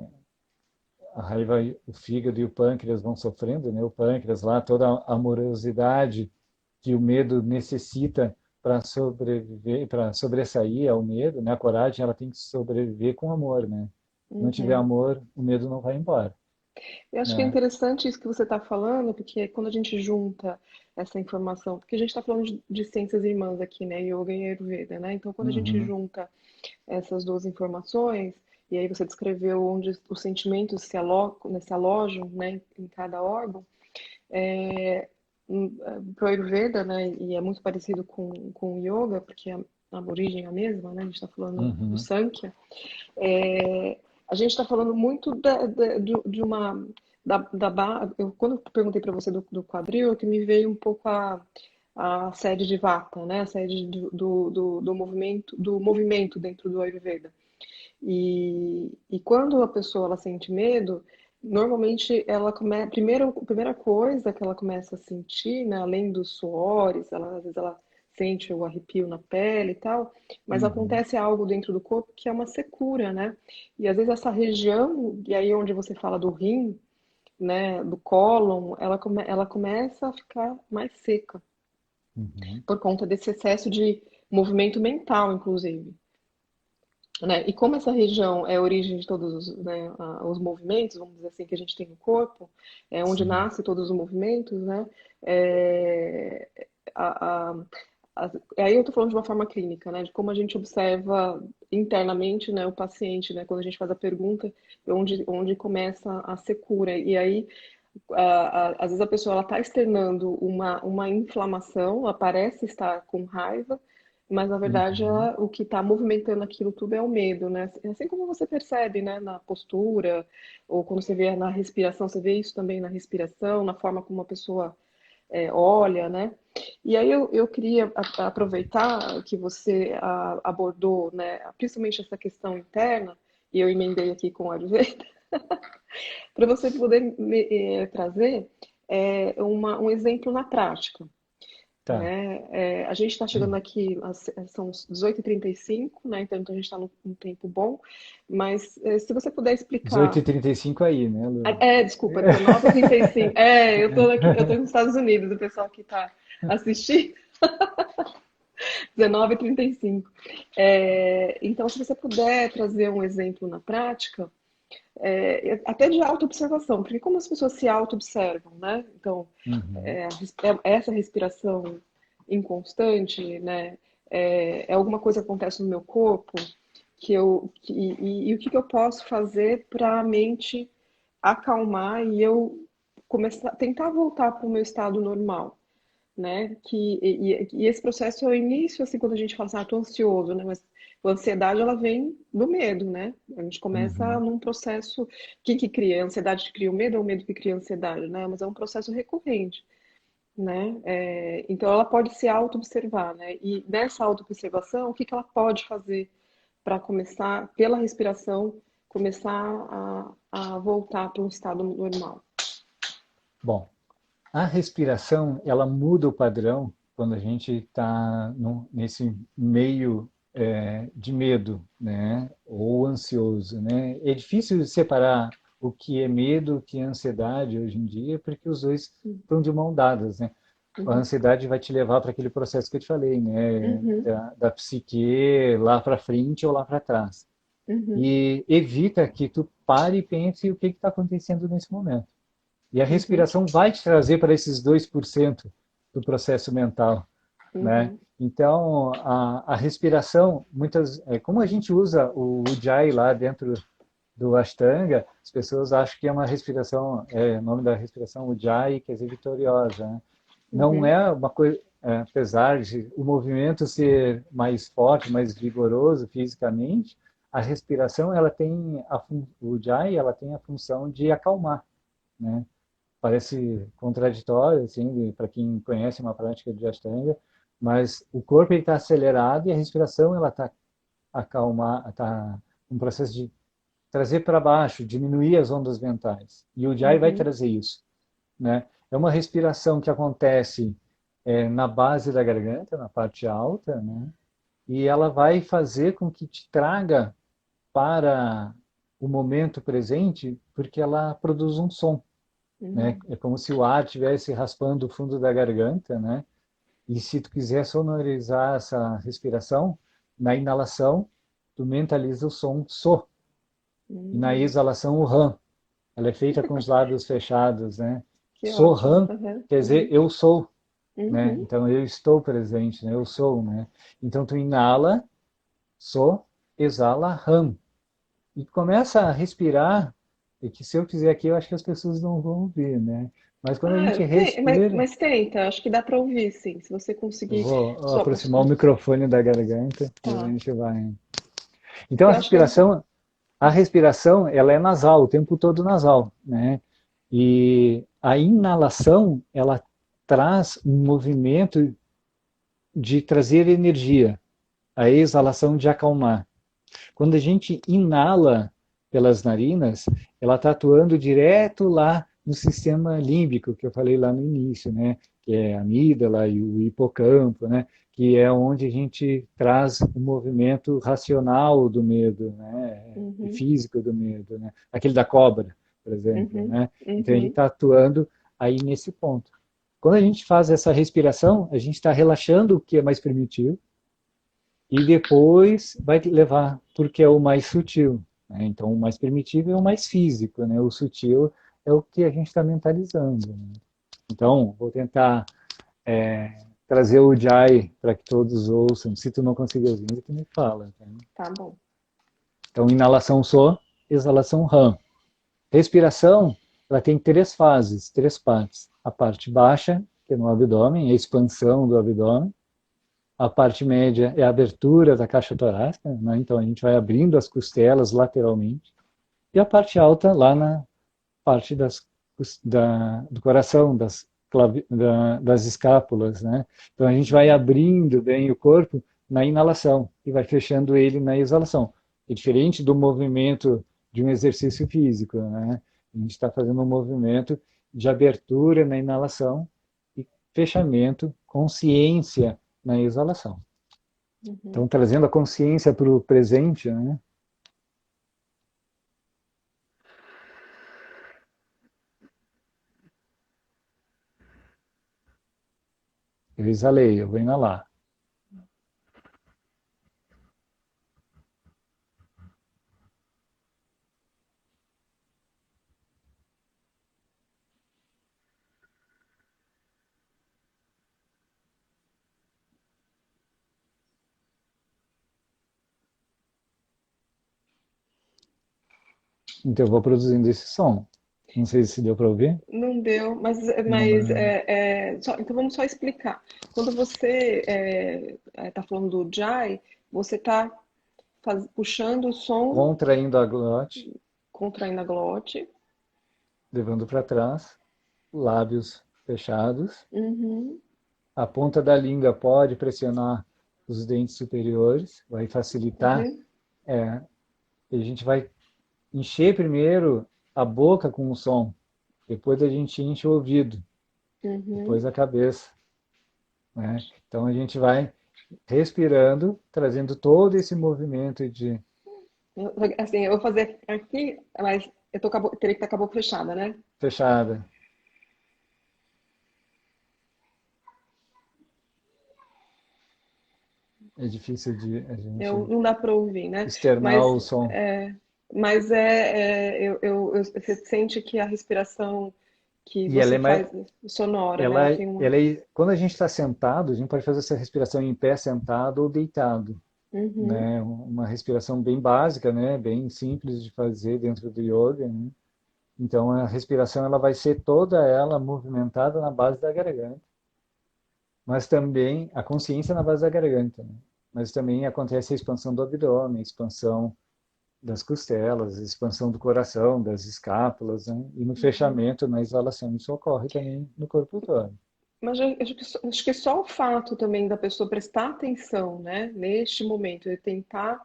A raiva, o fígado e o pâncreas vão sofrendo, né? O pâncreas lá, toda a amorosidade que o medo necessita para sobreviver, para sobressair ao medo, né? A coragem, ela tem que sobreviver com amor, né? Se não tiver uhum. amor, o medo não vai embora, Eu acho que é né? interessante isso que você está falando, porque quando a gente junta essa informação, porque a gente está falando de ciências irmãs aqui, né, Yoga e Ayurveda, né? Então, quando a gente Uhum, junta essas duas informações, e aí você descreveu onde os sentimentos se alojam, né, em cada órgão, pro Ayurveda, né, e é muito parecido com o Yoga, porque a origem é a mesma, né, a gente está falando do uhum, Sankhya, a gente está falando muito de uma. Eu, quando eu perguntei para você do quadril, é que me veio um pouco a sede de Vata, né? A sede do movimento dentro do Ayurveda. E quando a pessoa ela sente medo, normalmente a primeira coisa que ela começa a sentir, né, além dos suores, às vezes ela sente o arrepio na pele e tal, mas Uhum, acontece algo dentro do corpo que é uma secura, né? E às vezes essa região, e aí onde você fala do rim, né, do cólon, ela começa a ficar mais seca uhum, por conta desse excesso de movimento mental, inclusive. Né? E como essa região é a origem de todos os, né, os movimentos, vamos dizer assim, que a gente tem no corpo, é onde sim. nasce todos os movimentos, né? É, a, a, aí eu estou falando de uma forma clínica, né? De como a gente observa internamente, né, o paciente, né? Quando a gente faz a pergunta, onde começa a ser cura. E aí, às vezes a pessoa está externando uma inflamação, ela parece estar com raiva, mas na verdade Uhum, o que está movimentando aquilo tudo é o medo, né? Assim como você percebe, né, na postura, ou quando você vê na respiração, você vê isso também na respiração, na forma como a pessoa olha, né? E aí eu queria aproveitar que você abordou, né, principalmente essa questão interna, e eu emendei aqui com o Ayurveda, para você poder trazer um exemplo na prática. tá. Né? A gente está chegando aqui, são 18h35, né? Então a gente está num tempo bom, mas se você puder explicar. 18h35 aí, né, Lu? Desculpa, 19h35. Eu tô nos Estados Unidos, o pessoal que está assistindo, 19h35. Então, se você puder trazer um exemplo na prática, até de auto-observação, porque como as pessoas se auto-observam, né? Então, Uhum, essa respiração inconstante, né? É alguma coisa que acontece no meu corpo e o que eu posso fazer para a mente acalmar e eu começar, tentar voltar para o meu estado normal, né? E esse processo é o início, assim, quando a gente fala assim, tô ansioso, né? Mas a ansiedade, ela vem do medo, né? A gente começa uhum. num processo, o que que cria? A ansiedade que cria o medo ou o medo que cria a ansiedade, né? Mas é um processo recorrente, né? Então ela pode se auto-observar, né? E nessa auto-observação, o que que ela pode fazer para começar, pela respiração, começar a voltar para um estado normal? Bom, a respiração, ela muda o padrão quando a gente está nesse meio de medo, né? Ou ansioso, né? É difícil separar o que é medo, o que é ansiedade hoje em dia, porque os dois estão de mão dadas, né? A Uhum, ansiedade vai te levar para aquele processo que eu te falei, né? uhum, Da psique lá para frente ou lá para trás. uhum, E evita que tu pare e pense o que está acontecendo nesse momento. E a uhum, respiração vai te trazer para esses 2% do processo mental, né? uhum, Então, a respiração, como a gente usa o Ujjayi lá dentro do Ashtanga, as pessoas acham que é uma respiração, o nome da respiração Ujjayi, quer dizer vitoriosa, né? Não uhum, é uma coisa, apesar de o movimento ser mais forte, mais vigoroso fisicamente, a respiração, ela tem o Ujjayi, ela tem a função de acalmar, né? Parece contraditório, assim, para quem conhece uma prática de Ashtanga, mas o corpo está acelerado e a respiração ela está acalmar, está um processo de trazer para baixo, diminuir as ondas mentais. E o Jai vai uhum, trazer isso, né? É uma respiração que acontece na base da garganta, na parte alta, né? E ela vai fazer com que te traga para o momento presente, porque ela produz um som, né? uhum, É como se o ar estivesse raspando o fundo da garganta, né? E se tu quiser sonorizar essa respiração, na inalação, tu mentaliza o som so, e na uhum. exalação o ram. Ela é feita com os lábios fechados, né? Que So ótimo. ram Uhum, quer dizer uhum, eu sou, né? uhum, Então eu estou presente, né? Eu sou, né? Então tu inala so, exala ram. E começa a respirar, e que se eu fizer aqui, eu acho que as pessoas não vão ouvir, né? Mas quando a gente respira, mas tenta, acho que dá para ouvir, sim, se você eu conseguir. vou Só, aproximar o microfone da garganta e a tá. gente vai. Então Porque eu acho que a respiração, ela é nasal, o tempo todo nasal, né? E a inalação, ela traz um movimento de trazer energia, a exalação de acalmar. Quando a gente inala pelas narinas, ela está atuando direto lá no sistema límbico, que eu falei lá no início, né? Que é a amígdala e o hipocampo, né? Que é onde a gente traz o movimento racional do medo, né? E Uhum, físico do medo, né? Aquele da cobra, por exemplo, uhum, né? Então ele uhum, está atuando aí nesse ponto. Quando a gente faz essa respiração, a gente está relaxando o que é mais primitivo, e depois vai te levar porque é o mais sutil, né? Então, o mais primitivo é o mais físico, né? O sutil é o que a gente está mentalizando, né? Então, vou tentar trazer o Jai para que todos ouçam. Se tu não conseguir ouvir, tu me fala. Tá? tá bom. Então, inalação So, exalação Ram. Respiração, ela tem três fases, três partes. A parte baixa, que é no abdômen, a expansão do abdômen. A parte média é a abertura da caixa torácica, né? Então a gente vai abrindo as costelas lateralmente. E a parte alta lá na parte do coração, das escápulas, né? Então a gente vai Uhum, abrindo bem o corpo na inalação e vai fechando ele na exalação. É diferente do movimento de um exercício físico, né? A gente está fazendo um movimento de abertura na inalação e fechamento, consciência na exalação. uhum. Então, trazendo a consciência para o presente, né? Eu exalei, eu vou inalar. Então, eu vou produzindo esse som. Não sei se deu para ouvir. Não deu, mas Uma... então vamos só explicar. Quando você está falando do Jai, você está puxando o som, Contraindo a glote, contraindo a glote. levando para trás, lábios fechados. Uhum, A ponta da língua pode pressionar os dentes superiores, vai facilitar. uhum, É, e a gente vai encher primeiro a boca com o som, depois a gente enche o ouvido, depois uhum. a cabeça, né? Então a gente vai respirando, trazendo todo esse movimento de Assim, eu vou fazer aqui, mas teria que estar com a boca fechada, né? fechada. É difícil de a gente Não dá para ouvir, né? externar Mas, o som. você sente que a respiração que E ela você é mais, faz sonora, né? Ela tem uma. quando a gente está sentado, a gente pode fazer essa respiração em pé, sentado ou deitado, Uhum, né? Uma respiração bem básica, né? Bem simples de fazer dentro do yoga, né? Então a respiração ela vai ser toda ela movimentada na base da garganta, mas também a consciência na base da garganta, né? Mas também acontece a expansão do abdômen, a expansão das costelas, a expansão do coração, das escápulas, né? E no uhum. fechamento, na exalação, isso ocorre também no corpo todo. Mas acho que só o fato também da pessoa prestar atenção, né? Neste momento, e tentar,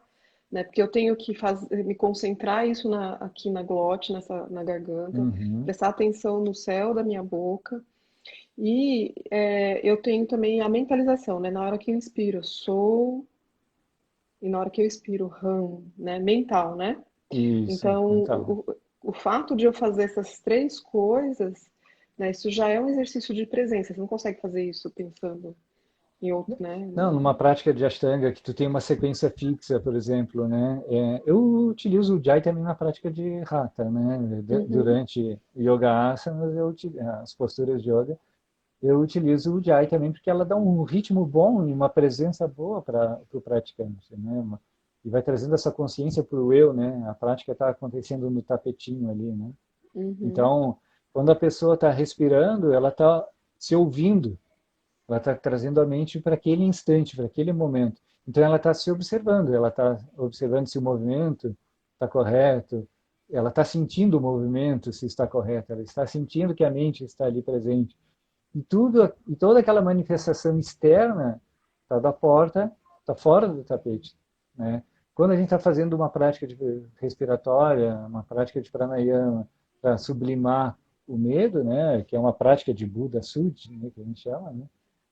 né? Porque eu tenho que me concentrar isso aqui na glote, na garganta, Uhum. prestar atenção no céu da minha boca. E eu tenho também a mentalização, né? Na hora que eu inspiro, eu sou, e na hora que eu expiro, ram, né? Mental, né? Isso, Então, então. o fato de eu fazer essas três coisas, né? Isso já é um exercício de presença. Você não consegue fazer isso pensando em outro, né? Não, numa prática de Ashtanga, que tu tem uma sequência fixa, por exemplo, né? Eu utilizo o Jai também na prática de Hatha, né? Uhum, Durante Yoga Asanas, as posturas de yoga, eu utilizo o Jai também porque ela dá um ritmo bom e uma presença boa para o praticante, né? E vai trazendo essa consciência para o eu, né? A prática está acontecendo no tapetinho ali, né? uhum, Então, quando a pessoa está respirando, ela está se ouvindo, ela está trazendo a mente para aquele instante, para aquele momento. Então, ela está se observando, ela está observando se o movimento está correto, ela está sentindo o movimento, se está correto, ela está sentindo que a mente está ali presente. E toda aquela manifestação externa está da porta, está fora do tapete, né? Quando a gente está fazendo uma prática respiratória, uma prática de pranayama, para sublimar o medo, né? Que é uma prática de Buda Sudi, né? Que a gente chama, né?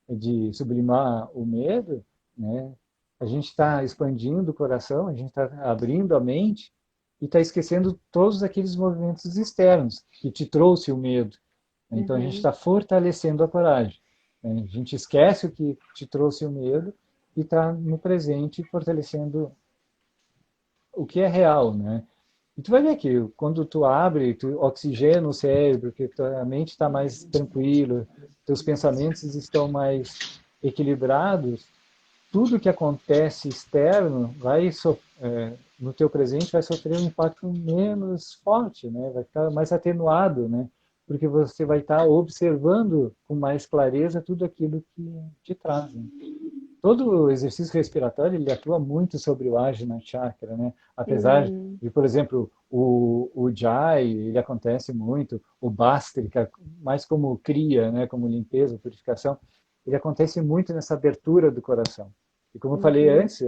De sublimar o medo, né? A gente está expandindo o coração, a gente está abrindo a mente e está esquecendo todos aqueles movimentos externos que te trouxe o medo. Então a gente Uhum. está fortalecendo a coragem, né? A gente esquece o que te trouxe o medo e está no presente fortalecendo o que é real, né? E tu vai ver que quando tu abre, tu oxigena o cérebro, que tua mente está mais tranquila, teus pensamentos estão mais equilibrados, tudo que acontece externo no teu presente vai sofrer um impacto menos forte, né? Vai ficar mais atenuado, né? Porque você vai estar observando com mais clareza tudo aquilo que te traz, né? Todo o exercício respiratório ele atua muito sobre o Ajna Chakra, né? Apesar Uhum. de, por exemplo, o Jai, ele acontece muito, o Bastrika, mais como cria, né? Como limpeza, purificação, ele acontece muito nessa abertura do coração. E como eu falei Uhum. antes,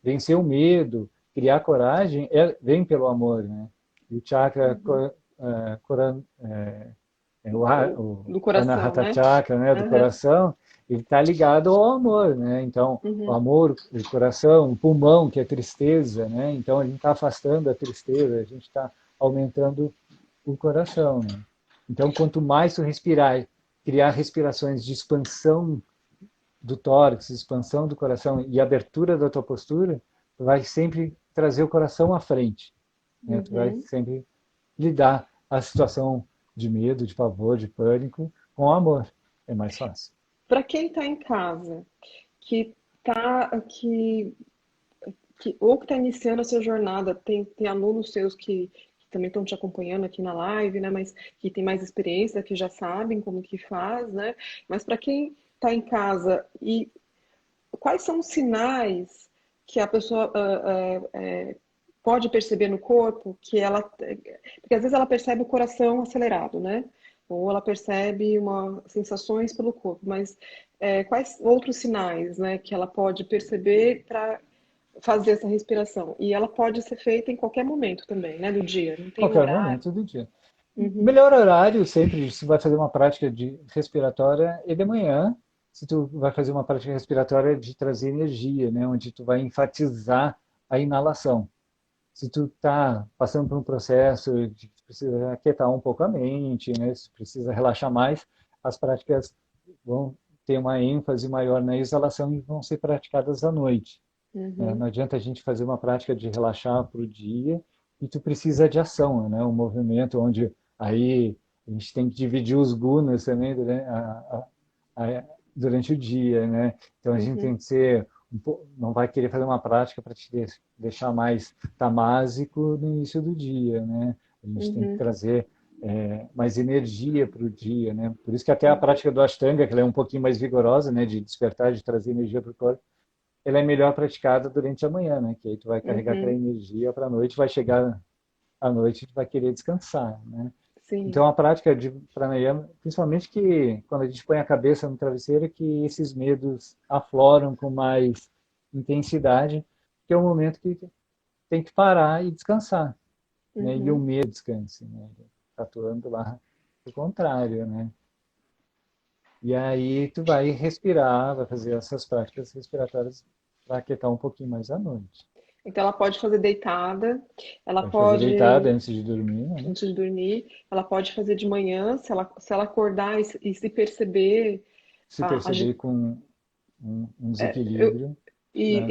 vencer o medo, criar coragem, vem pelo amor, né? E o chakra, Uhum. o Do coração, Anahata né? Chakra, né, do Uhum. coração, ele está ligado ao amor, né? Então, o Uhum. amor, o coração, o pulmão, que é tristeza, né? Então, a gente está afastando a tristeza, a gente está aumentando o coração, né? Então, quanto mais tu respirar, criar respirações de expansão do tórax, expansão do coração e abertura da tua postura, tu vai sempre trazer o coração à frente, né? Tu vai Uhum. sempre lidar a situação de medo, de pavor, de pânico com amor. É mais fácil. Para quem está em casa, que tá, ou que está iniciando a sua jornada, tem alunos seus que também estão te acompanhando aqui na live, né? Mas que tem mais experiência, que já sabem como que faz, né? Mas para quem está em casa e quais são os sinais que a pessoa pode perceber no corpo que ela. Porque às vezes ela percebe o coração acelerado, né? Ou ela percebe sensações pelo corpo, mas quais outros sinais, né, que ela pode perceber para fazer essa respiração? E ela pode ser feita em qualquer momento também, né, do dia, não tem um Qualquer horário. momento do dia. Uhum, Melhor horário sempre, se vai fazer uma prática de respiratória, é de manhã. Se tu vai fazer uma prática respiratória de trazer energia, né, onde tu vai enfatizar a inalação. Se tu está passando por um processo de que precisa aquietar um pouco a mente, né, se precisa relaxar mais, as práticas vão ter uma ênfase maior na exalação e vão ser praticadas à noite, né? uhum, Não adianta a gente fazer uma prática de relaxar para o dia e tu precisa de ação, né? Um movimento onde aí a gente tem que dividir os gunas também durante o dia, né? Então a gente uhum, tem que ser não vai querer fazer uma prática para te deixar mais tamásico no início do dia, né? A gente tem que uhum, trazer mais energia para o dia, né? Por isso que até a prática do Ashtanga, que ela é um pouquinho mais vigorosa, né? De despertar, de trazer energia para o corpo, ela é melhor praticada durante a manhã, né? Que aí tu vai carregar aquela uhum, energia para a noite, vai chegar à noite e tu vai querer descansar, né? sim. Então a prática de pranayama, principalmente que quando a gente põe a cabeça no travesseiro, que esses medos afloram com mais intensidade, que é o momento que tem que parar e descansar, né? E o Uhum. medo descanse, né? Está atuando lá o contrário, né? E aí tu vai respirar, vai fazer essas práticas respiratórias para aquietar um pouquinho mais à noite. Então ela pode fazer deitada, ela Pode fazer deitada pode antes de dormir, né? antes de dormir, ela pode fazer de manhã, se ela acordar e se perceber, Se perceber com um eu, desequilíbrio, e, né?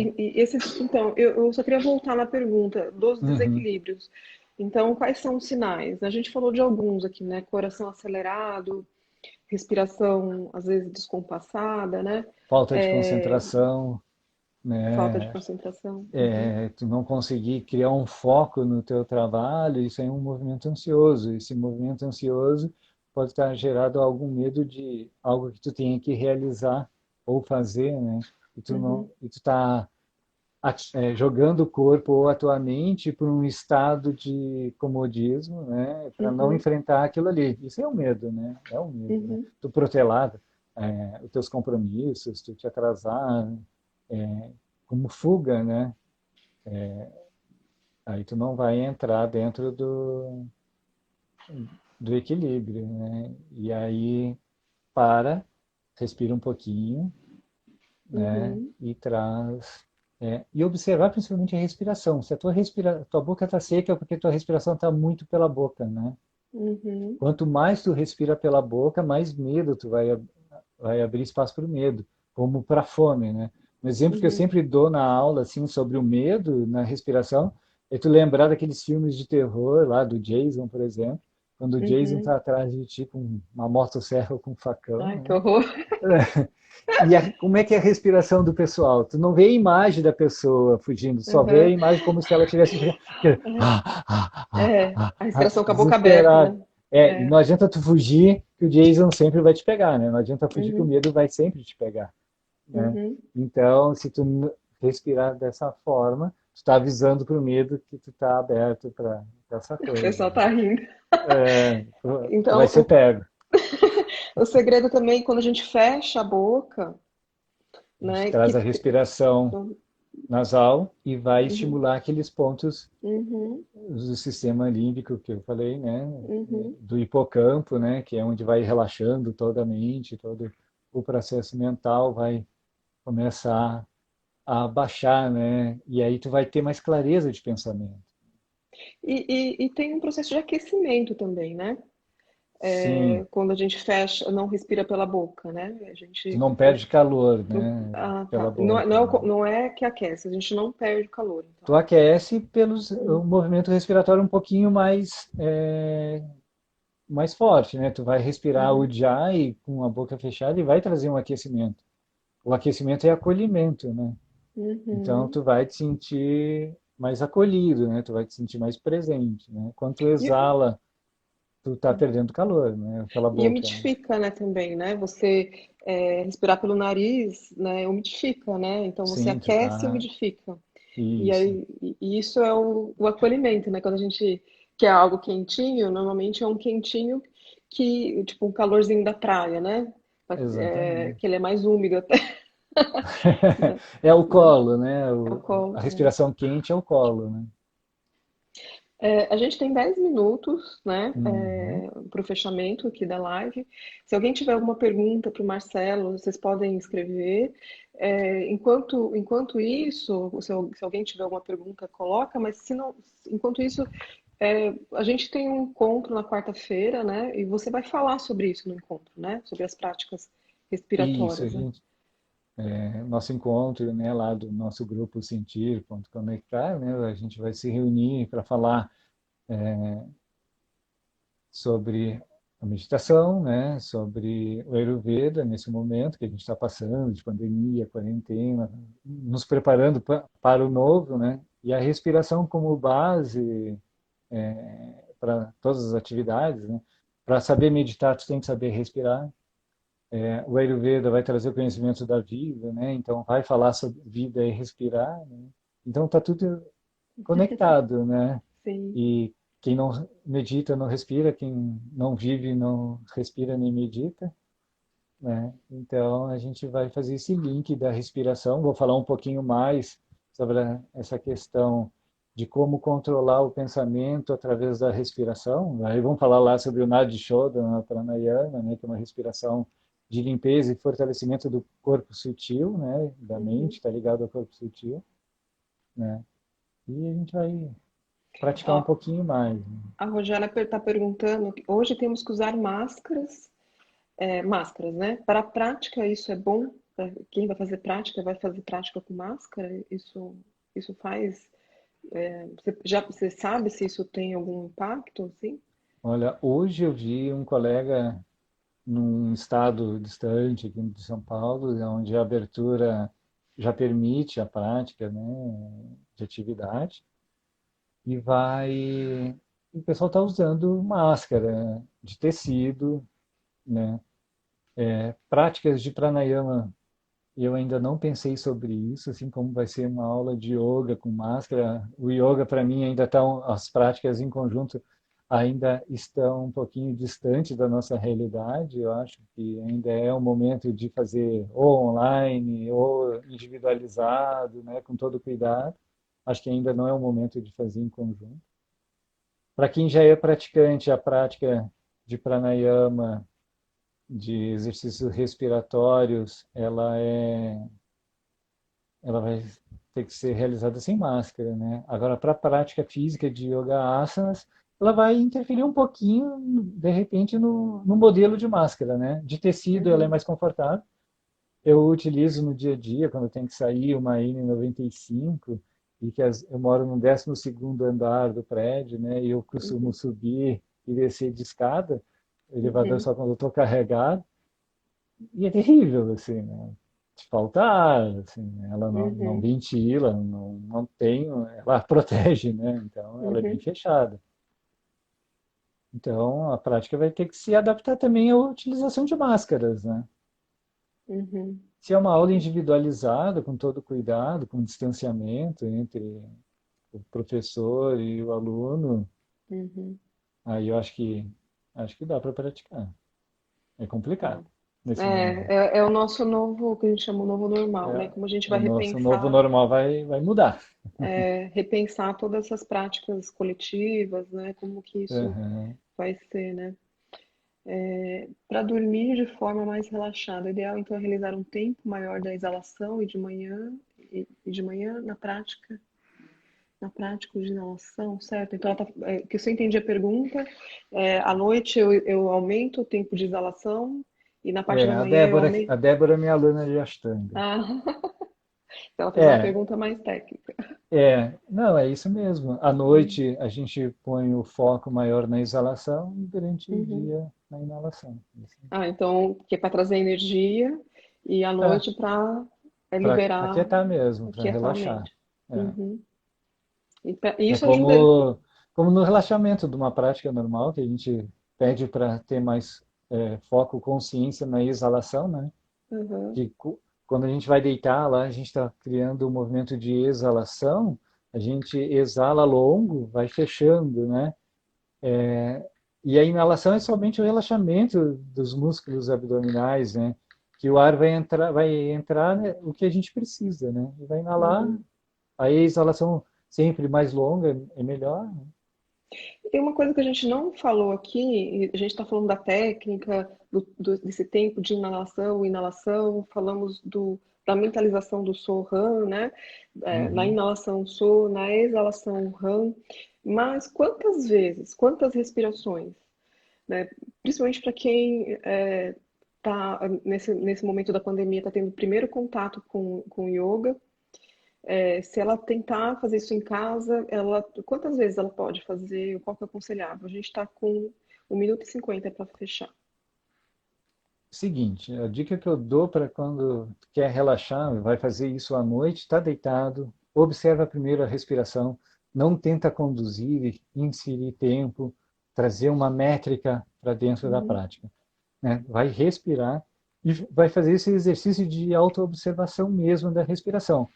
então, eu só queria voltar na pergunta dos Uhum. desequilíbrios. Então, quais são os sinais? A gente falou de alguns aqui, né? Coração acelerado, respiração às vezes descompassada, né? Falta de É, concentração, falta de né? concentração. Uhum, Tu não conseguir criar um foco no teu trabalho, isso é um movimento ansioso. Esse movimento ansioso pode estar gerado algum medo de algo que tu tenha que realizar ou fazer, né? uhum, E tu tá jogando o corpo ou a tua mente para um estado de comodismo, né? Para não uhum, enfrentar aquilo ali. Isso é um medo, né? É um medo, né? uhum, Tu protelado. os teus compromissos, tu te atrasar, como fuga, né? Aí tu não vai entrar dentro do equilíbrio, né? E aí para, respira um pouquinho, né? Uhum, E traz e observar principalmente a respiração. Se a tua boca está seca, é porque a tua respiração está muito pela boca, né? uhum, Quanto mais tu respira pela boca, mais medo tu vai abrir espaço para o medo, como para a fome, né? Um exemplo que eu uhum, sempre dou na aula assim sobre o medo na respiração é tu lembrar daqueles filmes de terror lá do Jason, por exemplo, quando o Jason uhum. está atrás de ti com uma motosserra ou com um facão, Ai, que né? horror. E como é que é a respiração do pessoal? Tu não vê a imagem da pessoa fugindo, só vê a Uhum. imagem como se ela tivesse A respiração com a boca aberta, desesperado. né? E É. não adianta tu fugir, que o Jason sempre vai te pegar, né? Não adianta fugir que o Uhum, medo vai sempre te pegar, né? uhum. Então, se tu respirar dessa forma, tu está avisando para o medo que tu está aberto para essa O coisa. pessoal tá rindo. Tu vai Então, ser pego. o segredo também, quando a gente fecha a boca, A gente né? traz a respiração nasal e vai Uhum, estimular aqueles pontos uhum, do sistema límbico que eu falei, né? uhum. Do hipocampo, né? Que é onde vai relaxando toda a mente, todo o processo mental vai começar a baixar, né? E aí tu vai ter mais clareza de pensamento. E tem um processo de aquecimento também, né? Sim, Quando a gente fecha, não respira pela boca, né? A tu gente não perde calor, né? Pela tá. Não, boca, né? não é que aquece, a gente não perde calor, Tu então. aquece pelos o movimento respiratório um pouquinho mais forte, né? Tu vai respirar o Uhum, Ujjayi com a boca fechada e vai trazer um aquecimento. O aquecimento é acolhimento, né? Então uhum. tu vai te sentir mais acolhido, né? Tu vai te sentir mais presente, né? Quando tu E, exala, tu tá perdendo calor, né? Pela e boca, né? umidifica, né, também, né? Você respirar pelo nariz, né, umidifica, né? Então você Sim, tu aquece e tá. umidifica. E Isso. aí, e isso é o acolhimento, né? Quando a gente quer algo quentinho, normalmente é um quentinho que, tipo, um calorzinho da praia, né? Exatamente. Que ele é mais úmido até, né? É o Né? colo, né? É o A colo, né? respiração quente é o colo, né? A gente tem 10 minutos, né, Uhum. para o fechamento aqui da live. Se alguém tiver alguma pergunta para o Marcelo, vocês podem escrever. Enquanto isso, se alguém tiver alguma pergunta, coloca, mas se não, enquanto isso, a gente tem um encontro na quarta-feira, né, e você vai falar sobre isso no encontro, né, sobre as práticas Isso, a respiratórias, né? gente, nosso encontro, né, lá do nosso grupo Sentir.conectar, né, a gente vai se reunir para falar sobre a meditação, né, sobre o Ayurveda nesse momento que a gente está passando de pandemia, quarentena, nos preparando para o novo, né, e a respiração como base para todas as atividades, né. Para saber meditar, tu tem que saber respirar. O Ayurveda vai trazer o conhecimento da vida, né, então vai falar sobre vida e respirar, né. Então está tudo conectado, né. Sim. E quem não medita não respira, quem não vive não respira nem medita, né? Então a gente vai fazer esse link da respiração. Vou falar um pouquinho mais sobre essa questão de como controlar o pensamento através da respiração. Aí vamos falar lá sobre o Nadi Shodhana Pranayama, né, que é uma respiração de limpeza e fortalecimento do corpo sutil, né, da mente, Uhum. está ligado ao corpo sutil, né? E a gente vai praticar um Ó, pouquinho mais, né? a Rogéria está perguntando, hoje temos que usar máscaras, né? Para a prática, isso é bom? Quem vai fazer prática com máscara? Isso faz. Você sabe se isso tem algum impacto, assim? Olha, hoje eu vi um colega num estado distante aqui de São Paulo, onde a abertura já permite a prática, né, de atividade, e o pessoal está usando máscara de tecido, né, práticas de pranayama. Eu ainda não pensei sobre isso, assim como vai ser uma aula de yoga com máscara. O yoga, para mim, ainda estão as práticas em conjunto. ainda estão um pouquinho distantes da nossa realidade. Eu acho que ainda é o momento de fazer ou online ou individualizado, né, com todo cuidado. Acho que ainda não é o momento de fazer em conjunto. Para quem já é praticante, a prática de pranayama, de exercícios respiratórios, ela vai ter que ser realizada sem máscara, né? Agora, para a prática física de yoga asanas, ela vai interferir um pouquinho, de repente, no modelo de máscara, né? De tecido, ela é Uhum, mais confortável. Eu utilizo no dia a dia, quando eu tenho que sair, uma N95, e que eu moro no 12º andar do prédio, né? E eu costumo uhum, subir e descer de escada, o elevador uhum, só quando eu estou carregado, e é terrível, assim, né? De faltar, assim, né? Ela não uhum, ventila, não tem, ela protege, né? Então, ela é bem uhum, fechada. Então, a prática vai ter que se adaptar também à utilização de máscaras, né? uhum, Se é uma aula individualizada, com todo cuidado, com distanciamento entre o professor e o aluno, uhum. aí eu acho que dá para praticar. É Tá. complicado nesse momento. É o nosso novo, o que a gente chama o novo normal, né? É, Como a gente vai o nosso novo normal vai mudar. repensar todas essas práticas coletivas, né? Como que isso Uhum. vai ser, né? Para dormir de forma mais relaxada, o ideal então é realizar um tempo maior da exalação e de manhã na prática de inalação, certo? Então, que se eu entendi a pergunta, à noite eu aumento o tempo de exalação e na parte É, da manhã eu aumento. A Débora é minha aluna de Ashtanga. Ah, então ela fez uma É, pergunta mais técnica. não, é isso mesmo. À Hum, noite a gente põe o foco maior na exalação e durante o uhum. dia na inalação. Então, que é para trazer energia e à É, noite para para liberar, aquietar mesmo, para aquietar a relaxar. mente. É, Uhum. é Isso ajuda. como no relaxamento de uma prática normal, que a gente pede para ter mais foco, consciência na exalação, né? Uhum. Que quando a gente vai deitar lá, a gente está criando um movimento de exalação, a gente exala longo, vai fechando, né? E a inalação é somente o relaxamento dos músculos abdominais, né? Que o ar vai entrar, né, o que a gente precisa, né? E vai inalar, Uhum. aí a exalação sempre mais longa é melhor, né? Tem uma coisa que a gente não falou aqui, e a gente está falando da técnica, desse tempo de inalação, falamos da mentalização do Sohan, né? Na Uhum. inalação So, na exalação Han. Mas quantas vezes, quantas respirações, né? Principalmente para quem está nesse momento da pandemia, está tendo o primeiro contato com yoga, se ela tentar fazer isso em casa, quantas vezes ela pode fazer? Qual que é aconselhável? A gente está com 1 minuto e 50 para fechar. Seguinte, a dica que eu dou para quando quer relaxar, vai fazer isso à noite, está deitado, observa primeiro a respiração, não tenta conduzir, inserir tempo, trazer uma métrica para dentro da Uhum, prática, né? Vai respirar e vai fazer esse exercício de autoobservação mesmo da respiração.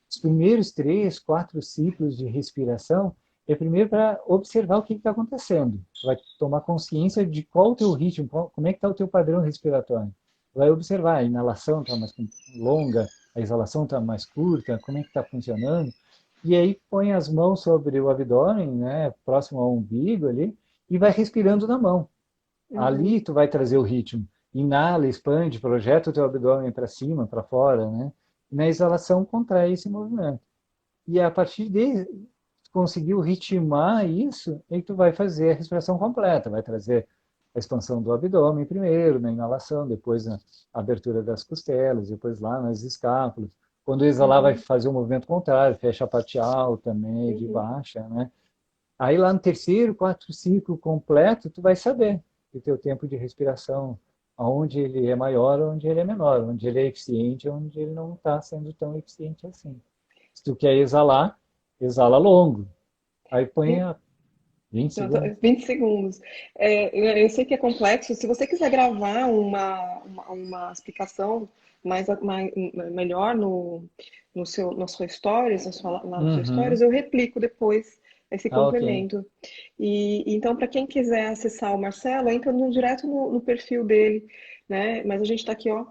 Os primeiros 3, 4 ciclos de respiração é primeiro para observar o que está acontecendo. Vai tomar consciência de qual o teu ritmo, como é que está o teu padrão respiratório. Vai observar, a inalação está mais longa, a exalação está mais curta, como é que está funcionando. E aí põe as mãos sobre o abdômen, né, próximo ao umbigo ali, e vai respirando na mão. uhum, Ali tu vai trazer o ritmo. Inala, expande, projeta o teu abdômen para cima, para fora, né? E na exalação contrai esse movimento. E a partir de conseguir ritmar isso, aí tu vai fazer a respiração completa, vai trazer a expansão do abdômen primeiro, na inalação, depois na abertura das costelas, depois lá nas escápulas. Quando exalar, vai uhum, fazer o movimento contrário, fecha a parte alta, média e uhum, baixa, né? Aí lá no terceiro, quarto ciclo completo, tu vai saber o teu tempo de respiração, aonde ele é maior, onde ele é menor, onde ele é eficiente, onde ele não está sendo tão eficiente assim. Se tu quer exalar, exala longo. Aí põe uhum. a 20 Não, segundos. 20 segundos. Eu sei que é complexo. Se você quiser gravar uma explicação melhor no seu, na sua stories, no seu Uhum. stories, eu replico depois esse Ah, ok. complemento. E então, para quem quiser acessar o Marcelo, entra direto no perfil dele, né? Mas a gente está aqui, ó,